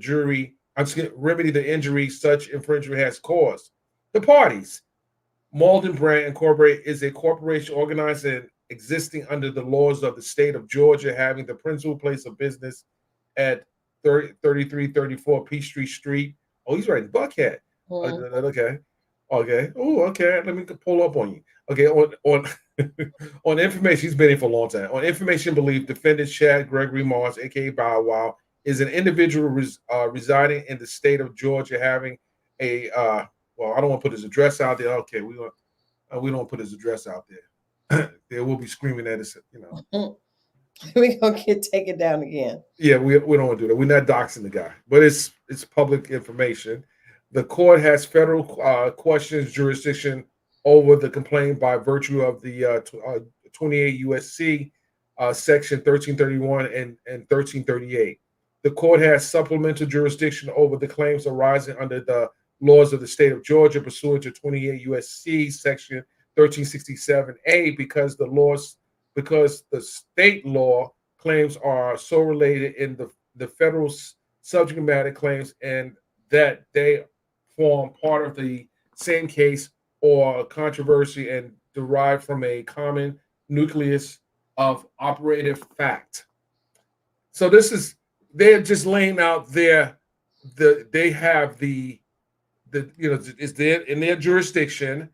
injury such infringement has caused. The parties. Molden Brand Incorporated is a corporation organized and existing under the laws of the state of Georgia, having the principal place of business at 3334 Peachtree Street. Oh, he's right in Buckhead. Okay. Okay. Oh, okay. Let me pull up on you. Okay. On on information, he's been in for a long time. On information belief, defendant Chad Gregory Mars, aka Bow Wow, is an individual residing in the state of Georgia, having a well, I don't want to put his address out there. Okay, we don't put his address out there. They will be screaming at us, you know. We gonna get taken down again. Yeah, we don't want to do that. We're not doxing the guy, but it's public information. The court has federal questions jurisdiction over the complaint by virtue of the 28 USC section 1331 and 1338. The court has supplemental jurisdiction over the claims arising under the laws of the state of Georgia pursuant to 28 USC section 1367A because the state law claims are so related in the federal subject matter claims and that they form part of the same case or controversy and derive from a common nucleus of operative fact. So they're just laying out they have the it's there in their jurisdiction.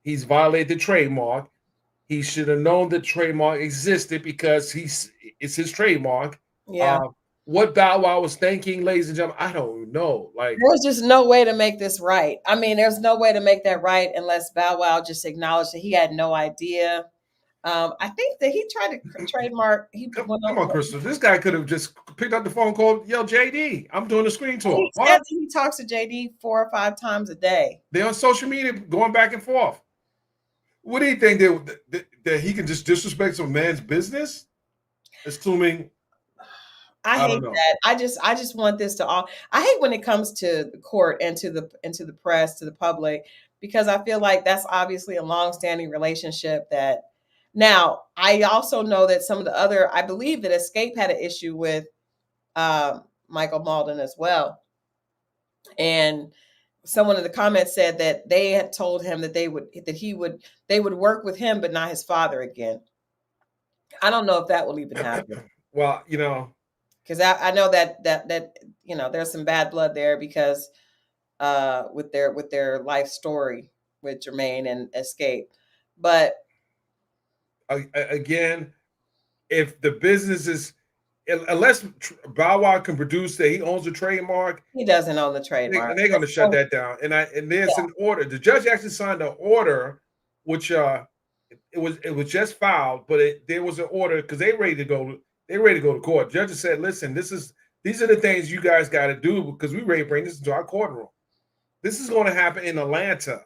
He's violated the trademark. He should have known the trademark existed because it's his trademark. Yeah. What Bow Wow was thinking, ladies and gentlemen, I don't know. Like, there's just no way to make this right. I mean, there's no way to make that right unless Bow Wow just acknowledged that he had no idea. I think that he tried to trademark. Come on, Crystal. This guy could have just picked up the phone, called, yo, JD, I'm doing a screen tour. He said that he talks to JD 4 or 5 times a day. They're on social media going back and forth. What do you think that he can just disrespect some man's business? Assuming I hate that. I just want this to all. I hate when it comes to the court and to the press, to the public, because I feel like that's obviously a long-standing relationship that. Now, I also know that some of the other, I believe that Escape had an issue with Michael Malden as well. And someone in the comments said that they had told him that they would work with him, but not his father again. I don't know if that will even happen. Well, you know, because I know that you know there's some bad blood there because with their life story with Jermaine and Escape, but again, if the business is unless Bow Wow can produce that he owns a trademark, he doesn't own the trademark. They're going to shut that down. And there's an order. The judge actually signed an order, which it was just filed, but there was an order because they ready to go. They ready to go to court. Judges said, "Listen, these are the things you guys got to do because we ready to bring this into our courtroom. This is going to happen in Atlanta.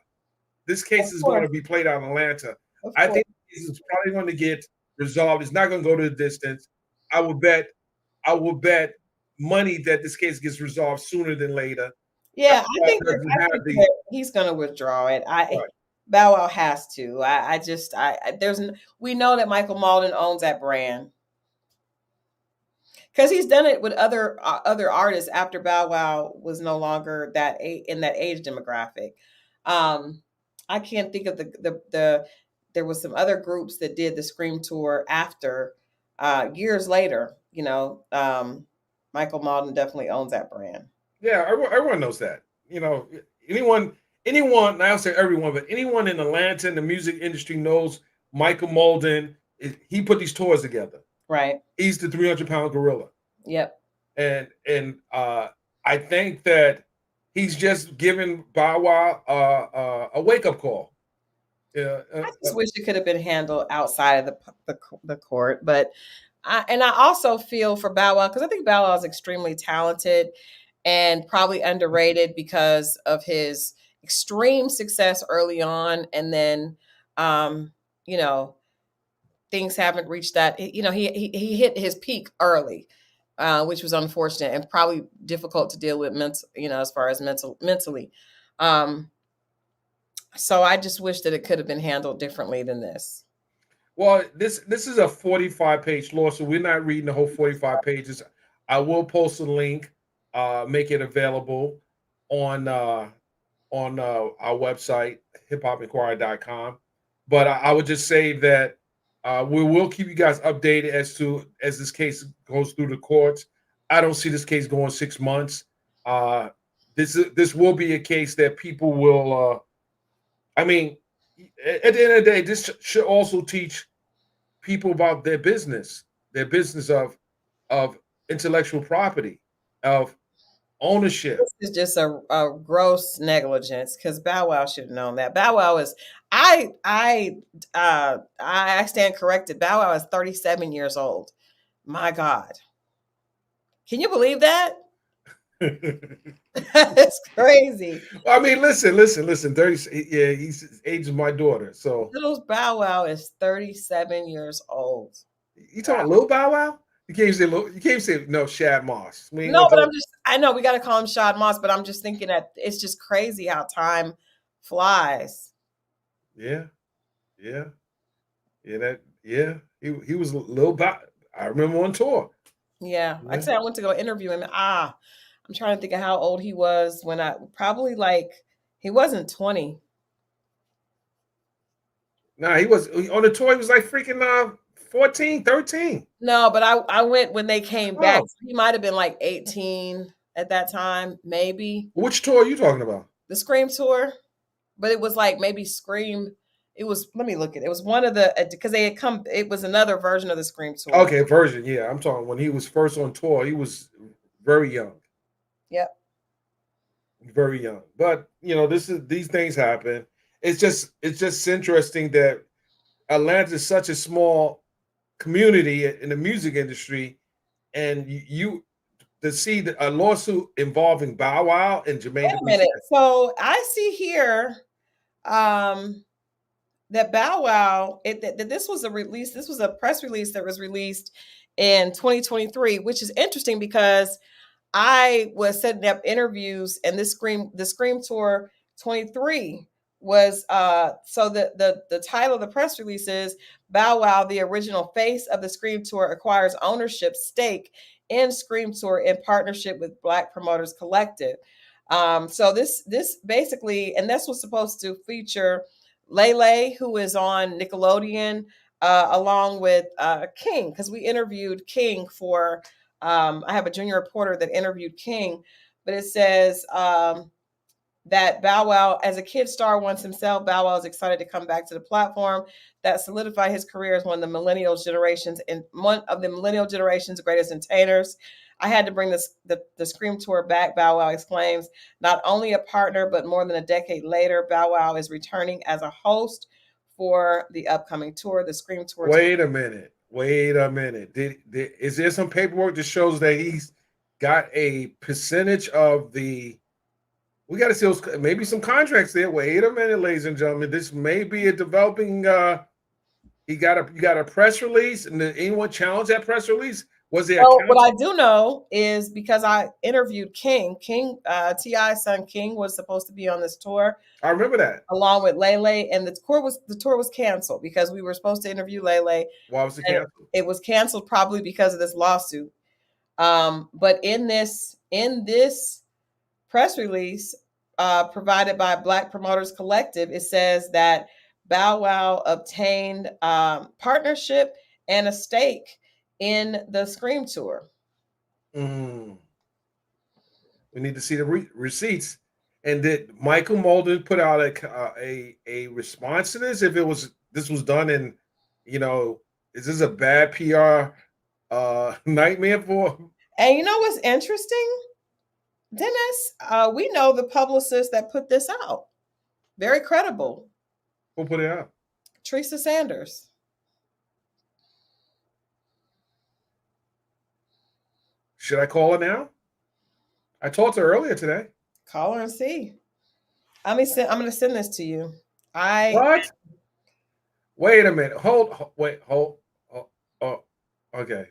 This case is going to be played out in Atlanta. I think this is probably going to get resolved. It's not going to go to the distance. I will bet money that this case gets resolved sooner than later." Yeah, I think he's going to withdraw it. Bow Wow has to. We know that Michael Malden owns that brand because he's done it with other artists after Bow Wow was no longer in that age demographic. I can't think of there was some other groups that did the Scream tour after years later. You know, Michael Malden definitely owns that brand. Yeah, everyone knows that. You know, anyone, I'll say everyone, but anyone in Atlanta in the music industry knows Michael Malden. He put these tours together. Right. He's the 300-pound gorilla. Yep. And I think that he's just giving Bow Wow a wake-up call. Yeah. I just wish it could have been handled outside of the court, but I also feel for Bow Wow because I think Bow Wow is extremely talented and probably underrated because of his extreme success early on, and then you know, things haven't reached that. You know, he hit his peak early, which was unfortunate and probably difficult to deal with as far as mentally. So I just wish that it could have been handled differently than this. Well, this is a 45-page lawsuit. We're not reading the whole 45 pages. I will post a link, make it available on our website, hiphopinquirer.com. But I would just say that we will keep you guys updated as this case goes through the courts. I don't see this case going 6 months. This will be a case that people will I mean, at the end of the day, this should also teach people about their business of intellectual property, of ownership. This is just a gross negligence because Bow Wow should have known that. Bow Wow is I stand corrected. Bow Wow is 37 years old. My God. Can you believe that? It's crazy. I mean, listen. 30, yeah, he's age of my daughter. So Little Bow Wow is 37 years old. you talking about Lil Bow Wow? You can't say you can't say no Shad Moss. We ain't No, but gonna I know we got to call him Shad Moss, but I'm just thinking that it's just crazy how time flies. yeah. He was Lil Bow. I remember on tour. Yeah. Like I Yeah. said, I went to go interview him. I'm trying to think of how old he was when probably like he wasn't 20. Nah, he was on the tour. He was like freaking 14, 13. No, but I went when they came back. Oh. So he might have been like 18 at that time, maybe. Which tour are you talking about? The Scream tour, but it was like maybe Scream. It was, let me look at it. It was one of the, because they had come, it was another version of the Scream tour. Okay, version. Yeah, I'm talking when he was first on tour. He was very young. Yep. Very young. But these things happen. It's just interesting that Atlanta is such a small community in the music industry, and you to see a lawsuit involving Bow Wow and Jermaine. Wait a minute. So I see here that Bow Wow, that this was a release, this was a press release that was released in 2023, which is interesting because I was setting up interviews, and the Scream Tour 23 was so the title of the press release is Bow Wow, the original face of the Scream Tour, acquires ownership stake in Scream Tour in partnership with Black Promoters Collective. So this basically, and this was supposed to feature Lele, who is on Nickelodeon, along with King, because we interviewed King for. I have a junior reporter that interviewed King, but it says that Bow Wow, as a kid star once himself, Bow Wow is excited to come back to the platform that solidified his career as one of the millennial generation's greatest entertainers. I had to bring the Scream Tour back, Bow Wow exclaims. Not only a partner, but more than a decade later, Bow Wow is returning as a host for the upcoming tour, the Scream Tour. Wait a minute. Is there some paperwork that shows that he's got a percentage of the? We got to see those, maybe some contracts there. Wait a minute, ladies and gentlemen. This may be a developing. You got a press release, and did anyone challenge that press release? Was there? What I do know is because I interviewed King. T.I.'s son King was supposed to be on this tour. I remember that, along with Lele, and the tour was canceled because we were supposed to interview Lele. Why was it canceled? It was canceled probably because of this lawsuit. But in this press release provided by Black Promoters Collective, it says that Bow Wow obtained partnership and a stake in the Scream Tour. We need to see the receipts. And did Michael Molden put out a response to this? If this was done in, is this a bad PR nightmare for? And you know what's interesting, Dennis? We know the publicist that put this out. Very credible. Who put it out? Teresa Sanders. Should I call her now? I talked to her earlier today. Call her and see. I'm going to send this to you. What? Wait a minute. Hold. Okay.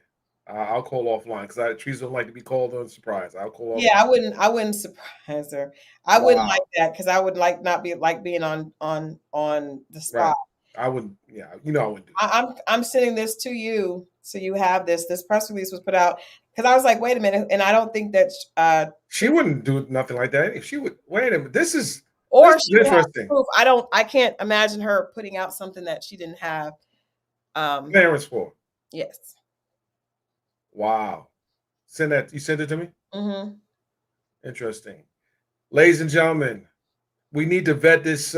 I'll call offline because Teresa don't like to be called on surprise. I'll call. Yeah, offline. I wouldn't surprise her. I wouldn't like that because I would not be like being on the spot. Right. I wouldn't. Yeah, I wouldn't do that. I'm sending this to you so you have this. This press release was put out because I was like, wait a minute, and I don't think that she wouldn't do nothing like that. If she would, wait a minute, this is interesting. Proof. I can't imagine her putting out something that she didn't have clearance for. Yes. Wow. You sent it to me? Mm-hmm. Interesting. Ladies and gentlemen, we need to vet this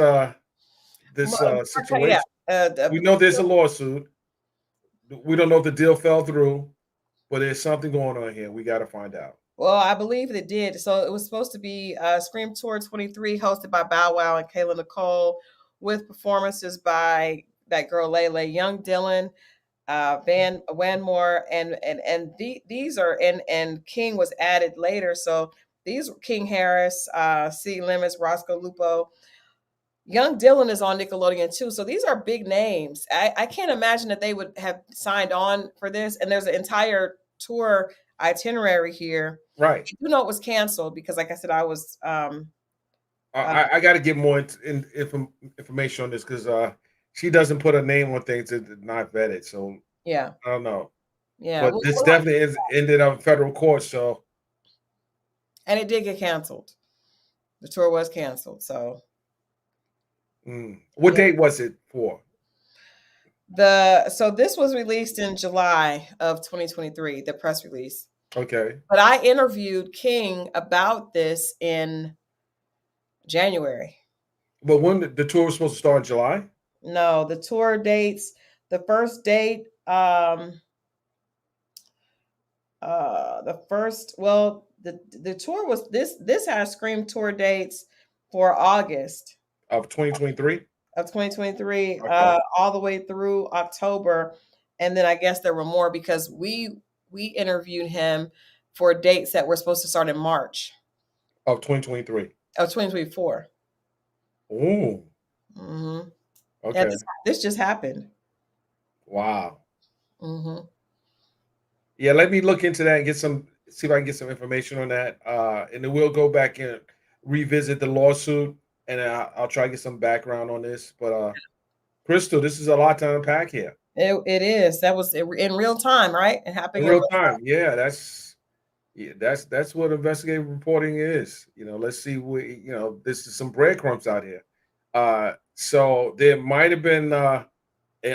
this Yeah. situation. We The know there's a lawsuit. We don't know if the deal fell through, but there's something going on here. We got to find out. Well, I believe it did. So it was supposed to be Scream Tour 23, hosted by Bow Wow and Kayla Nicole, with performances by that girl Lele, Young Dylan, Van Wanmore, these are and King was added later. So these King Harris, C Limits, Roscoe Lupo. Young Dylan is on Nickelodeon too. So these are big names. I can't imagine that they would have signed on for this. And there's an entire tour itinerary here. Right. I do know it was canceled because, like I said, I was. I got to get more information on this because she doesn't put a name on things that did not vetted. So Yeah. I don't know. Yeah. But this definitely ended up in federal court. So. And it did get canceled. The tour was canceled. So. What date was it for? So this was released in July of 2023, the press release. Okay. But I interviewed King about this in January. But when the tour was supposed to start in July? No, the tour dates, the first date, the tour was this has Scream tour dates for August of 2023. Of 2023, okay. All the way through October, and then I guess there were more because we interviewed him for dates that were supposed to start in March of 2023 of 2024. Oh, okay. And this just happened. Wow. Yeah, let me look into that and see if I can get some information on that. And then we'll go back and revisit the lawsuit, and I'll try to get some background on this. But Crystal, this is a lot to unpack here. It is. That was in real time, right? It happened in real time. Yeah, that's what investigative reporting is. Let's see this is some breadcrumbs out here. So there might have been an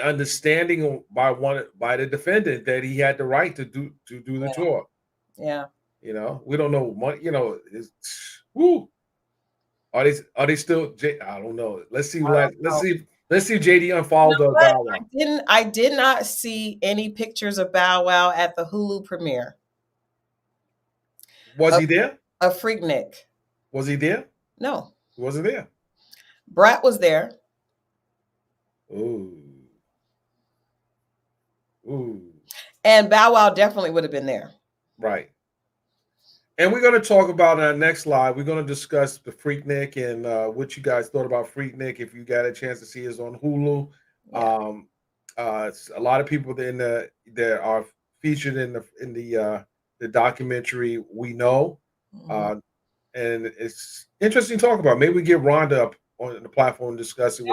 understanding by the defendant that he had the right to do the tour. Yeah. We don't know what, woo. Are they still I don't know. Let's see if JD unfollowed Bow Wow. I did not see any pictures of Bow Wow at the Hulu premiere. Was he there? A Freaknik. Was he there? No. He wasn't there. Brat was there. Ooh. And Bow Wow definitely would have been there. Right. And we're going to talk about in our next live. We're going to discuss the Freaknik and what you guys thought about Freaknik. If you got a chance to see it, it's on Hulu. Yeah. A lot of people that are featured in the documentary. We know, and it's interesting to talk about. Maybe we get Rhonda up on the platform and discuss it.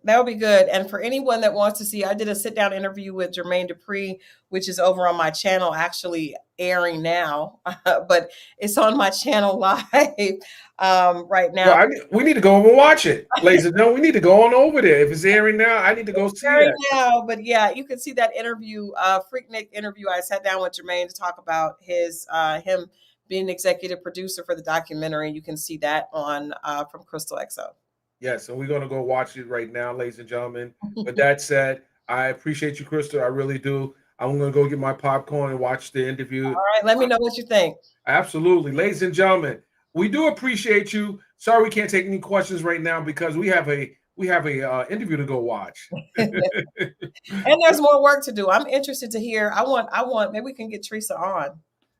That would be good. And for anyone that wants to see, I did a sit-down interview with Jermaine Dupri, which is over on my channel, actually airing now, but it's on my channel live right now. Well, we need to go over and watch it, ladies and gentlemen. We need to go on over there. If it's airing now, I need to go see it now. But yeah, you can see that interview, Freaknik interview. I sat down with Jermaine to talk about him being executive producer for the documentary. You can see that on from Crystal XO. Yes, and we're going to go watch it right now, ladies and gentlemen. With that said, I appreciate you, Crystal. I really do. I'm going to go get my popcorn and watch the interview. All right, let me know what you think. Absolutely. Ladies and gentlemen, we do appreciate you. Sorry we can't take any questions right now because we have a interview to go watch. And there's more work to do. I'm interested to hear. I want maybe we can get Teresa on.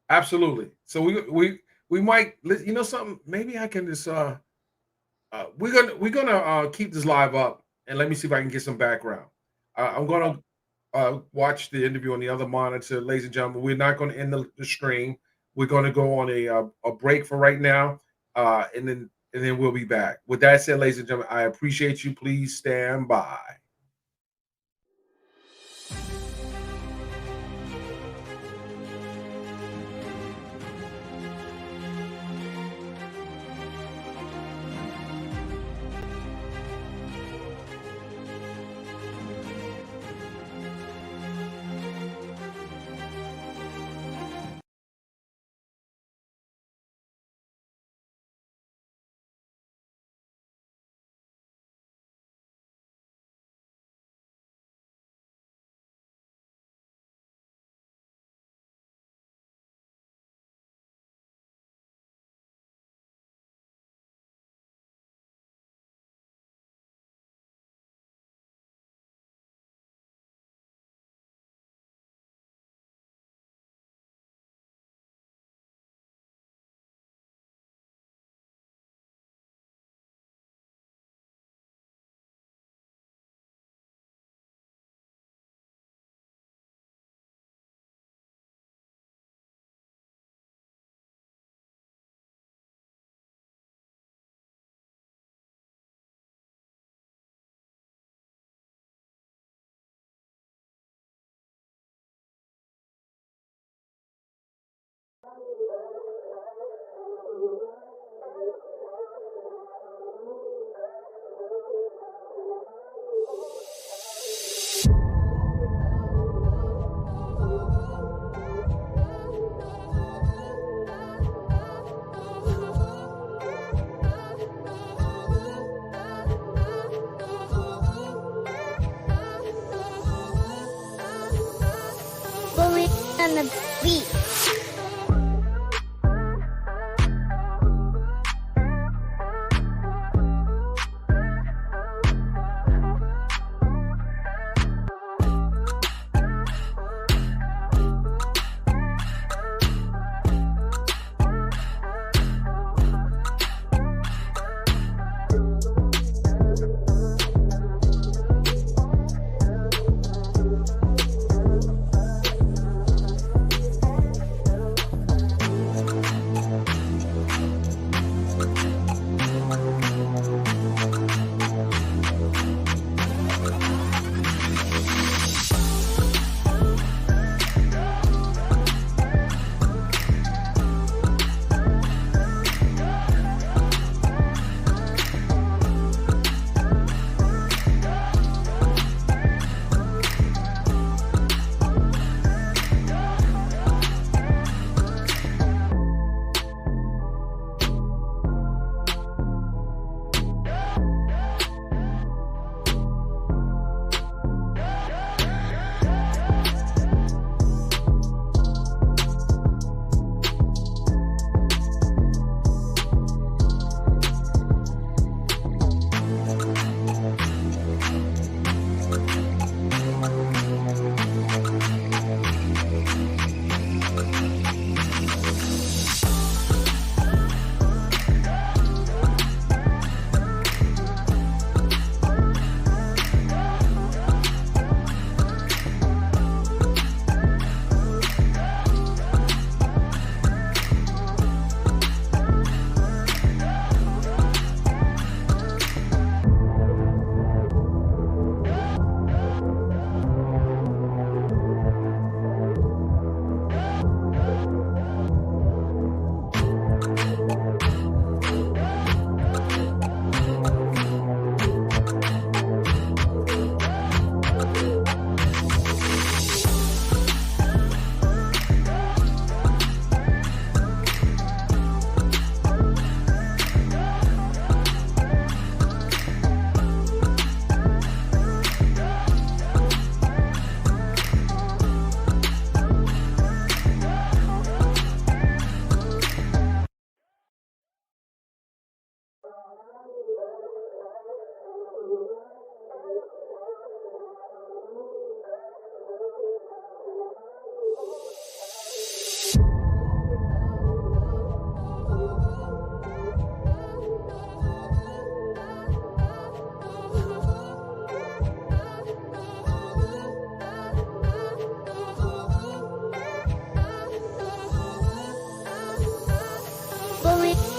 Absolutely. So we might, something, maybe I can just we're gonna keep this live up and let me see if I can get some background. I'm gonna watch the interview on the other monitor, ladies and gentlemen. We're not going to end the stream. We're going to go on a break for right now, and then we'll be back. With that said, ladies and gentlemen, I appreciate you. Please stand by. on the beat.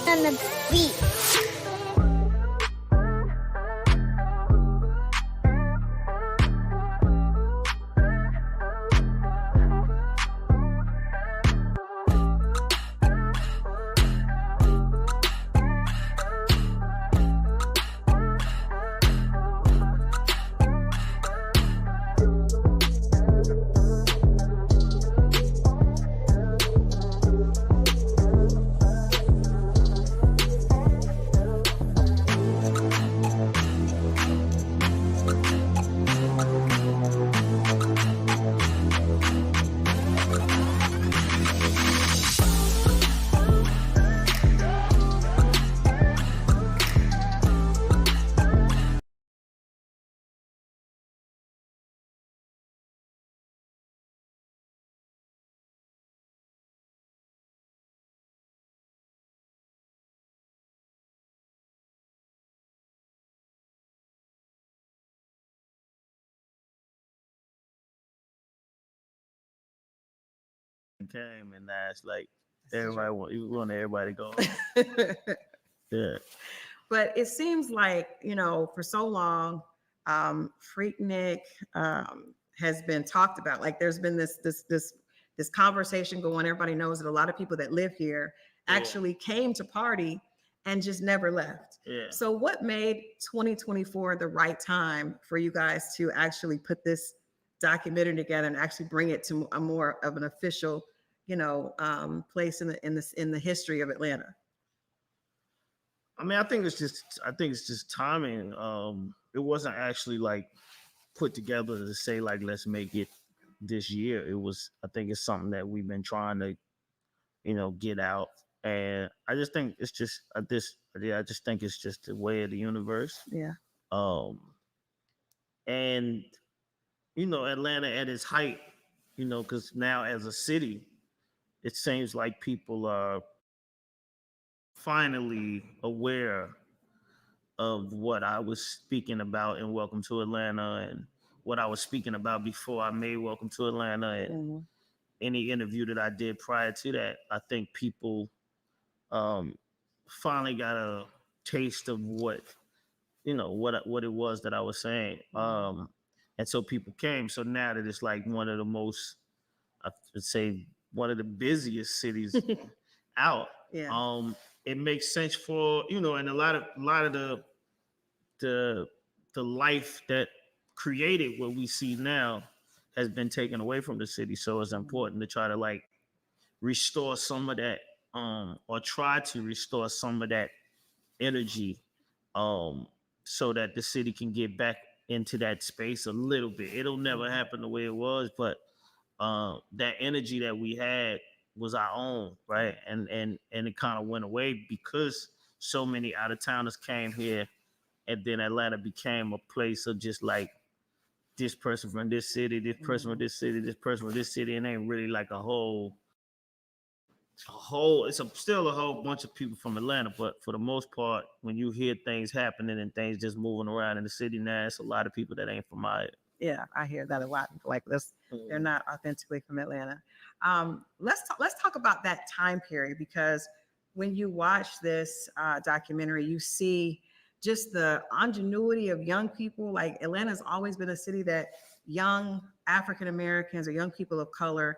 On the beat. Came and that's like everybody want everybody to go. Yeah. But it seems like, for so long, Freaknik has been talked about. Like there's been this conversation going. Everybody knows that a lot of people that live here actually came to party and just never left. Yeah. So what made 2024 the right time for you guys to actually put this documentary together and actually bring it to a more of an official, place in the history of Atlanta? I mean, I think it's just timing. It wasn't actually like put together to say like let's make it this year. I think it's something that we've been trying to, get out. And I just think it's just I just think it's just the way of the universe. Yeah. And Atlanta at its height, because now as a city, it seems like people are finally aware of what I was speaking about in Welcome to Atlanta and what I was speaking about before I made Welcome to Atlanta and any interview that I did prior to that. I think people finally got a taste of what it was that I was saying. And so people came. So now that it's like one of the most, I would say, one of the busiest cities out. Yeah. It makes sense for and a lot of the life that created what we see now has been taken away from the city. So it's important to try to like restore some of that, or try to restore some of that energy, so that the city can get back into that space a little bit. It'll never happen the way it was, but that energy that we had was our own, right? And it kind of went away because so many out of towners came here, and then Atlanta became a place of just like this person from this city, this person from this city, this person from this city, and ain't really like a whole. Still a whole bunch of people from Atlanta, but for the most part, when you hear things happening and things just moving around in the city now, it's a lot of people that ain't from out here. Yeah, I hear that a lot. Like this, they're not authentically from Atlanta. Let's talk about that time period, because when you watch this documentary, you see just the ingenuity of young people. Like Atlanta's always been a city that young African Americans or young people of color,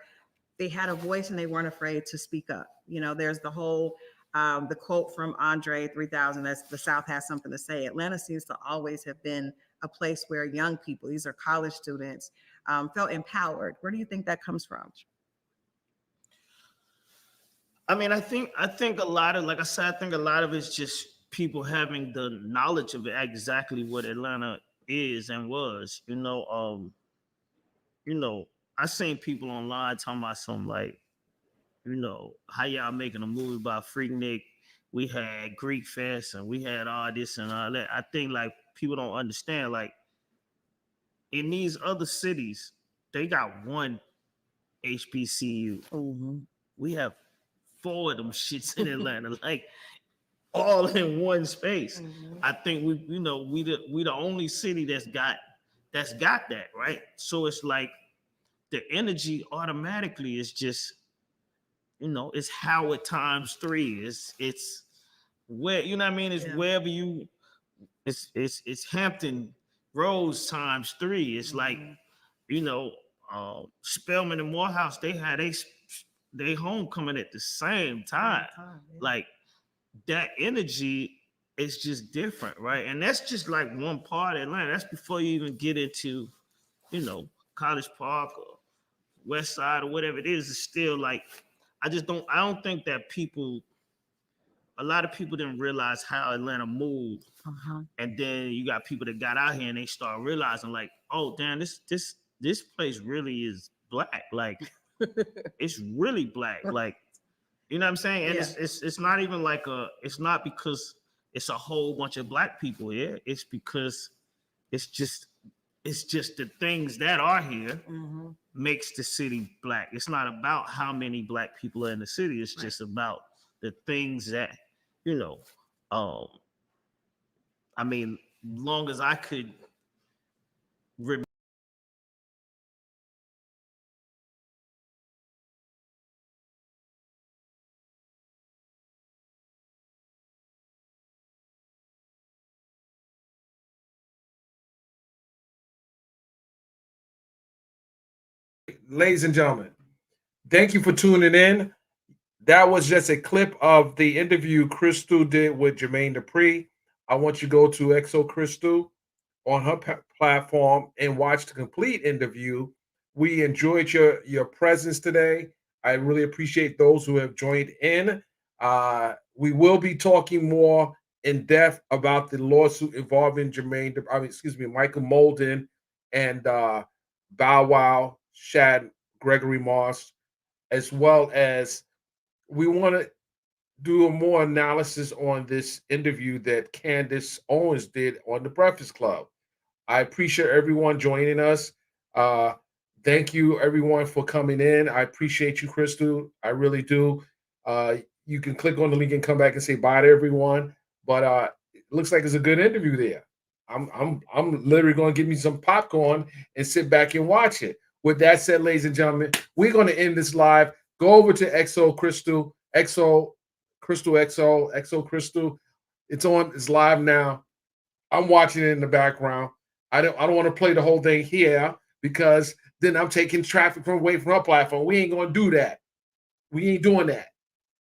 they had a voice and they weren't afraid to speak up. There's the whole the quote from Andre 3000, that's the South has something to say. Atlanta seems to always have been a place where young people, these are college students, felt empowered. Where do you think that comes from? I mean, I think a lot of, like I said, I think a lot of it's just people having the knowledge of exactly what Atlanta is and was. I seen people online talking about something like, how y'all making a movie about Freaknik? We had Greek Fest and we had all this and all that. I think like people don't understand, like in these other cities, they got one HBCU. Mm-hmm. We have 4 of them shits in Atlanta, like all in one space. Mm-hmm. I think we the only city that's got that, right? So it's like the energy automatically is just, it's Howard times 3. It's where, you know what I mean? It's wherever you, it's Hampton Roads times 3. It's like, Spelman and Morehouse, they had they homecoming at the same time. Yeah. Like that energy is just different, right? And that's just like one part of Atlanta. That's before you even get into, College Park or West Side or whatever it is. It's still like, I don't think that a lot of people didn't realize how Atlanta moved. Uh-huh. And then you got people that got out here and they start realizing like, oh damn, this place really is black. Like it's really black. Like, you know what I'm saying? And it's not even like it's not because it's a whole bunch of black people here. It's because it's just the things that are here makes the city black. It's not about how many black people are in the city. It's just about the things that, I mean, long as I could remember. Ladies and gentlemen, thank you for tuning in. That was just a clip of the interview Crystal did with Jermaine Dupri. I want you to go to Exo Crystal on her platform and watch the complete interview. We enjoyed your presence today. I really appreciate those who have joined in. We will be talking more in depth about the lawsuit involving Michael Molden and Bow Wow. Shad Gregory Moss, as well as we want to do a more analysis on this interview that Candace Owens did on the Breakfast Club. I appreciate everyone joining us. Uh, thank you, everyone, for coming in. I appreciate you, Crystal. I really do. You can click on the link and come back and say bye to everyone. But it looks like it's a good interview there. I'm literally going to give me some popcorn and sit back and watch it. With that said, ladies and gentlemen, we're going to end this live. Go over to XO Crystal, XO Crystal, XO Crystal. It's on. It's live now. I'm watching it in the background. I don't want to play the whole thing here because then I'm taking traffic from away from our platform. We ain't gonna do that. We ain't doing that.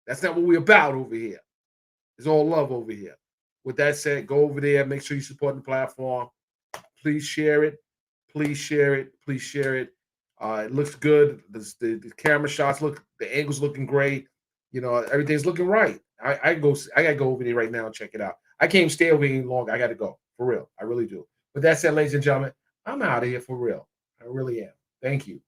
That's not what we're about over here. It's all love over here. With that said, go over there. Make sure you support the platform. Please share it. Please share it. Please share it. It looks good. The camera shots look. The angles looking great. You know, everything's looking right. I gotta go over there right now and check it out. I can't stay over here any longer. I gotta go for real. I really do. With that said, ladies and gentlemen, I'm out of here for real. I really am. Thank you.